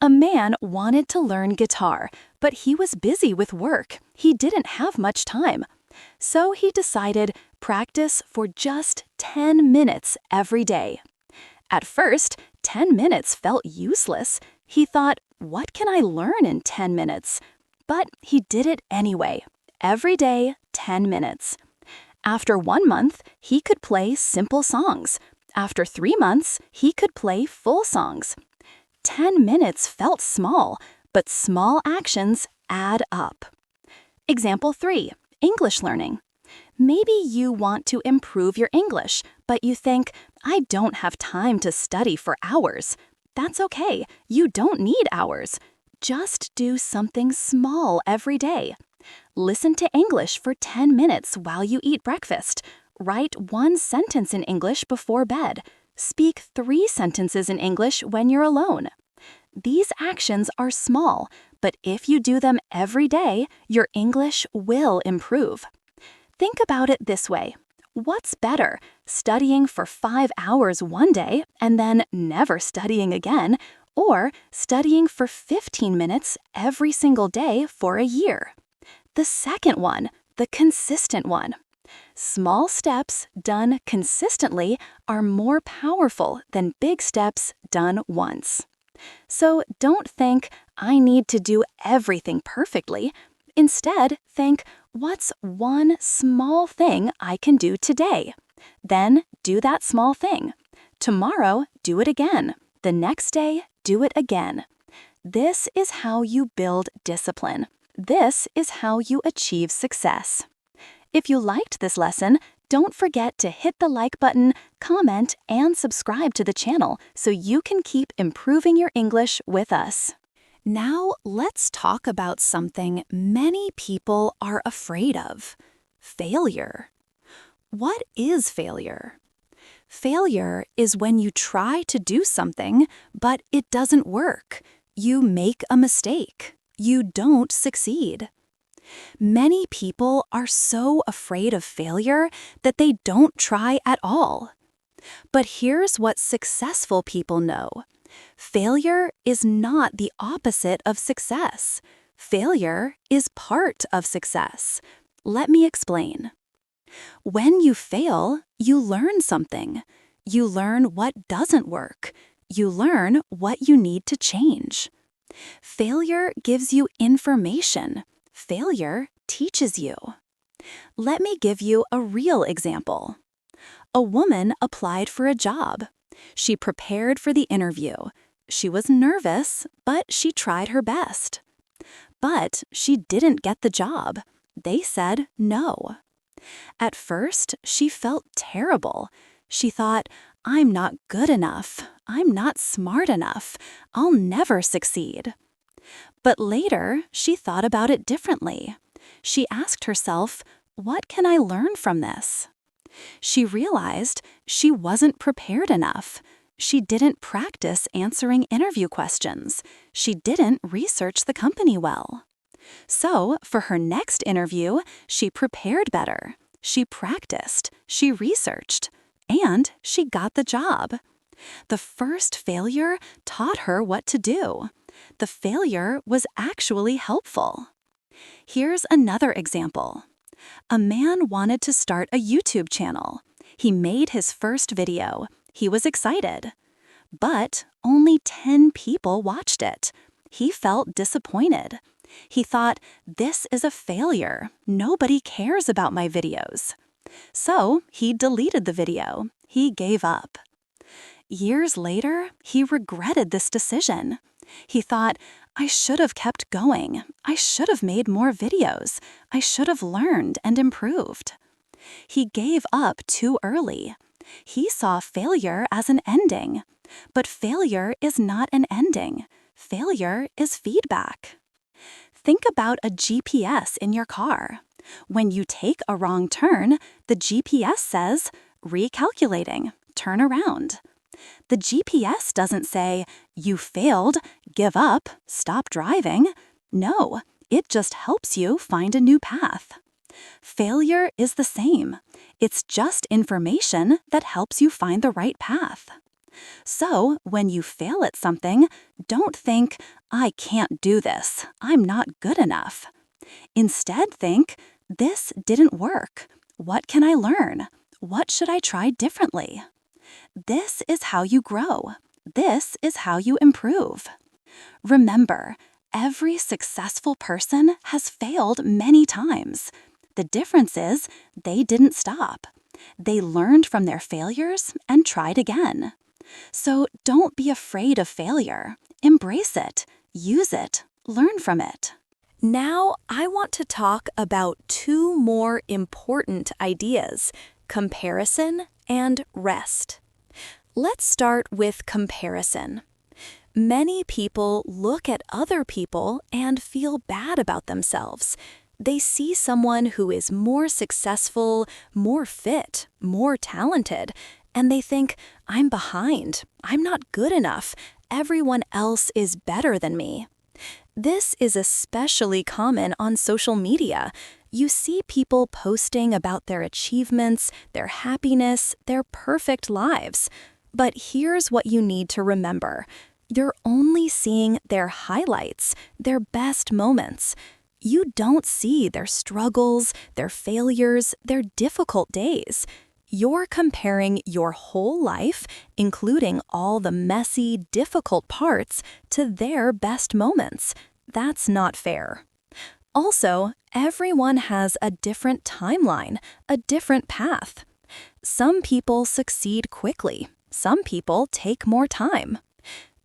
A man wanted to learn guitar, but he was busy with work. He didn't have much time. So he decided practice for just 10 minutes every day. At first, 10 minutes felt useless. He thought, what can I learn in 10 minutes? But he did it anyway. Every day, 10 minutes. After 1 month, he could play simple songs. After 3 months, he could play full songs. 10 minutes felt small, but small actions add up. Example 3. English learning. Maybe you want to improve your English, but you think, I don't have time to study for hours. That's okay. You don't need hours. Just do something small every day. Listen to English for 10 minutes while you eat breakfast. Write 1 sentence in English before bed. Speak 3 sentences in English when you're alone. These actions are small, but if you do them every day, your English will improve. Think about it this way. What's better, studying for 5 hours one day and then never studying again, or studying for 15 minutes every single day for a year? The second one, the consistent one. Small steps done consistently are more powerful than big steps done once. So don't think, I need to do everything perfectly. Instead, think, what's one small thing I can do today? Then do that small thing. Tomorrow, do it again. The next day, do it again. This is how you build discipline. This is how you achieve success. If you liked this lesson, don't forget to hit the like button, comment, and subscribe to the channel so you can keep improving your English with us. Now, let's talk about something many people are afraid of: failure. What is failure? Failure is when you try to do something, but it doesn't work. You make a mistake. You don't succeed. Many people are so afraid of failure that they don't try at all. But here's what successful people know. Failure is not the opposite of success. Failure is part of success. Let me explain. When you fail, you learn something. You learn what doesn't work. You learn what you need to change. Failure gives you information. Failure teaches you. Let me give you a real example. A woman applied for a job. She prepared for the interview. She was nervous, but she tried her best. But she didn't get the job. They said no. At first, she felt terrible. She thought, I'm not good enough. I'm not smart enough. I'll never succeed. But later, she thought about it differently. She asked herself, what can I learn from this? She realized she wasn't prepared enough. She didn't practice answering interview questions. She didn't research the company well. So, for her next interview, she prepared better. She practiced, she researched, and she got the job. The first failure taught her what to do. The failure was actually helpful. Here's another example. A man wanted to start a YouTube channel. He made his first video. He was excited. But only 10 people watched it. He felt disappointed. He thought, this is a failure. Nobody cares about my videos. So he deleted the video. He gave up. Years later, he regretted this decision. He thought, I should have kept going. I should have made more videos. I should have learned and improved. He gave up too early. He saw failure as an ending. But failure is not an ending. Failure is feedback. Think about a GPS in your car. When you take a wrong turn, the GPS says, recalculating, turn around. The GPS doesn't say, you failed, give up, stop driving. No, it just helps you find a new path. Failure is the same. It's just information that helps you find the right path. So, when you fail at something, don't think, I can't do this, I'm not good enough. Instead, think, this didn't work. What can I learn? What should I try differently? This is how you grow. This is how you improve. Remember, every successful person has failed many times. The difference is they didn't stop. They learned from their failures and tried again. So don't be afraid of failure. Embrace it, use it, learn from it. Now, I want to talk about two more important ideas: comparison and rest. Let's start with comparison. Many people look at other people and feel bad about themselves. They see someone who is more successful, more fit, more talented, and they think, I'm behind, I'm not good enough, everyone else is better than me. This is especially common on social media. You see people posting about their achievements, their happiness, their perfect lives. But here's what you need to remember. You're only seeing their highlights, their best moments. You don't see their struggles, their failures, their difficult days. You're comparing your whole life, including all the messy, difficult parts, to their best moments. That's not fair. Also, everyone has a different timeline, a different path. Some people succeed quickly. Some people take more time.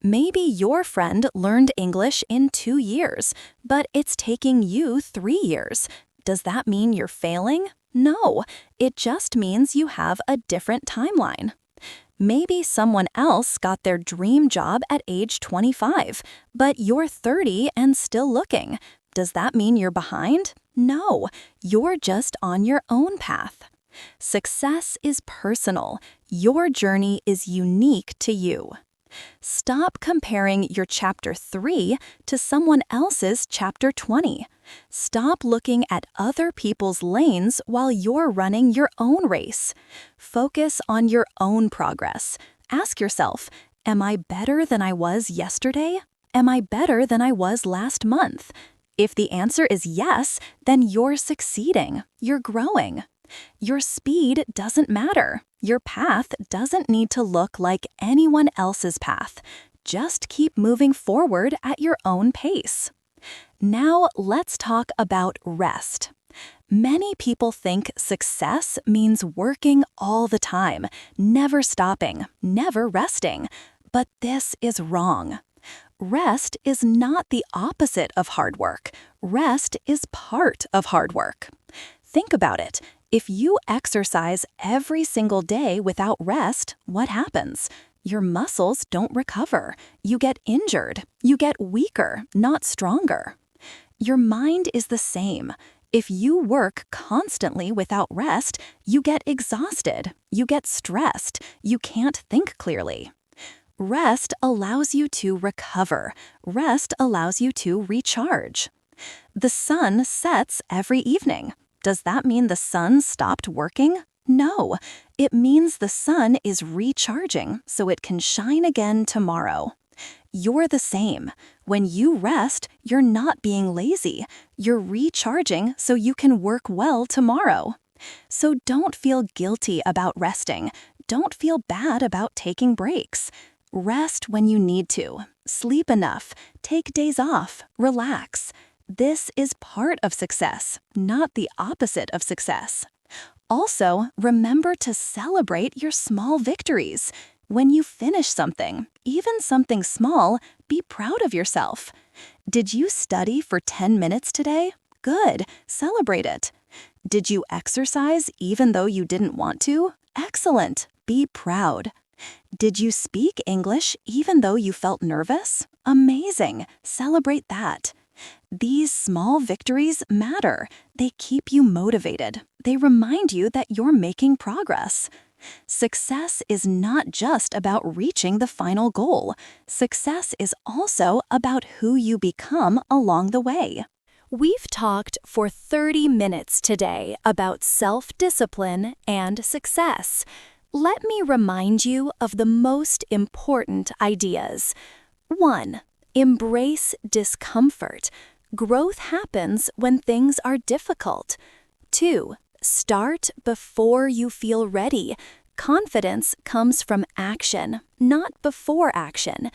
Maybe your friend learned English in 2 years, but it's taking you 3 years. Does that mean you're failing? No, it just means you have a different timeline. Maybe someone else got their dream job at age 25, but you're 30 and still looking. Does that mean you're behind? No, you're just on your own path. Success is personal. Your journey is unique to you. Stop comparing your chapter 3 to someone else's chapter 20. Stop looking at other people's lanes while you're running your own race. Focus on your own progress. Ask yourself, am I better than I was yesterday? Am I better than I was last month? If the answer is yes, then you're succeeding. You're growing. Your speed doesn't matter. Your path doesn't need to look like anyone else's path. Just keep moving forward at your own pace. Now let's talk about rest. Many people think success means working all the time, never stopping, never resting. But this is wrong. Rest is not the opposite of hard work. Rest is part of hard work. Think about it. If you exercise every single day without rest, what happens? Your muscles don't recover. You get injured. You get weaker, not stronger. Your mind is the same. If you work constantly without rest, you get exhausted. You get stressed. You can't think clearly. Rest allows you to recover. Rest allows you to recharge. The sun sets every evening. Does that mean the sun stopped working? No, it means the sun is recharging so it can shine again tomorrow. You're the same. When you rest, you're not being lazy. You're recharging so you can work well tomorrow. So don't feel guilty about resting. Don't feel bad about taking breaks. Rest when you need to. Sleep enough. Take days off. Relax. This is part of success, not the opposite of success. Also, remember to celebrate your small victories. When you finish something, even something small, be proud of yourself. Did you study for 10 minutes today? Good, celebrate it. Did you exercise even though you didn't want to? Excellent, be proud. Did you speak English even though you felt nervous? Amazing, celebrate that. These small victories matter. They keep you motivated. They remind you that you're making progress. Success is not just about reaching the final goal. Success is also about who you become along the way. We've talked for 30 minutes today about self-discipline and success. Let me remind you of the most important ideas. 1. Embrace discomfort. Growth happens when things are difficult. 2. Start before you feel ready. Confidence comes from action, not before action.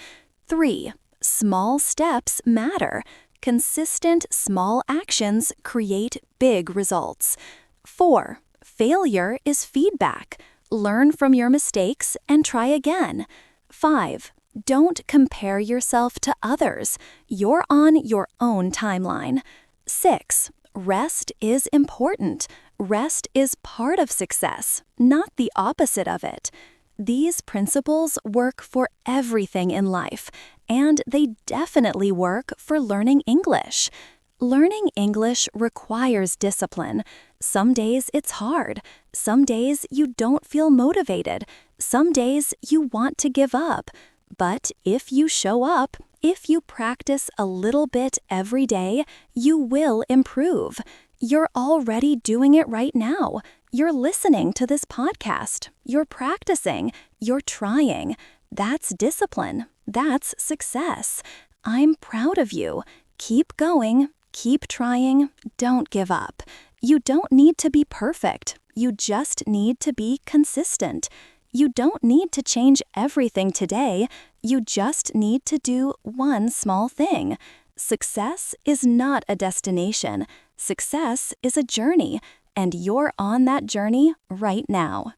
3. Small steps matter. Consistent small actions create big results. 4. Failure is feedback. Learn from your mistakes and try again. 5. Don't compare yourself to others. You're on your own timeline. 6. Rest is important. Rest is part of success, not the opposite of it. These principles work for everything in life, and they definitely work for learning English. Learning English requires discipline. Some days it's hard. Some days you don't feel motivated. Some days you want to give up. But if you show up, if you practice a little bit every day, you will improve. You're already doing it right now. You're listening to this podcast. You're practicing. You're trying. That's discipline. That's success. I'm proud of you. Keep going. Keep trying. Don't give up. You don't need to be perfect. You just need to be consistent. You don't need to change everything today. You just need to do one small thing. Success is not a destination. Success is a journey, and you're on that journey right now.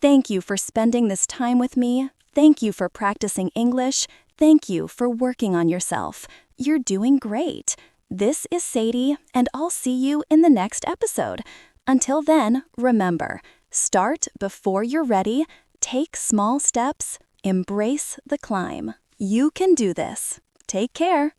Thank you for spending this time with me. Thank you for practicing English. Thank you for working on yourself. You're doing great. This is Sadie, and I'll see you in the next episode. Until then, remember, start before you're ready, take small steps, embrace the climb. You can do this. Take care.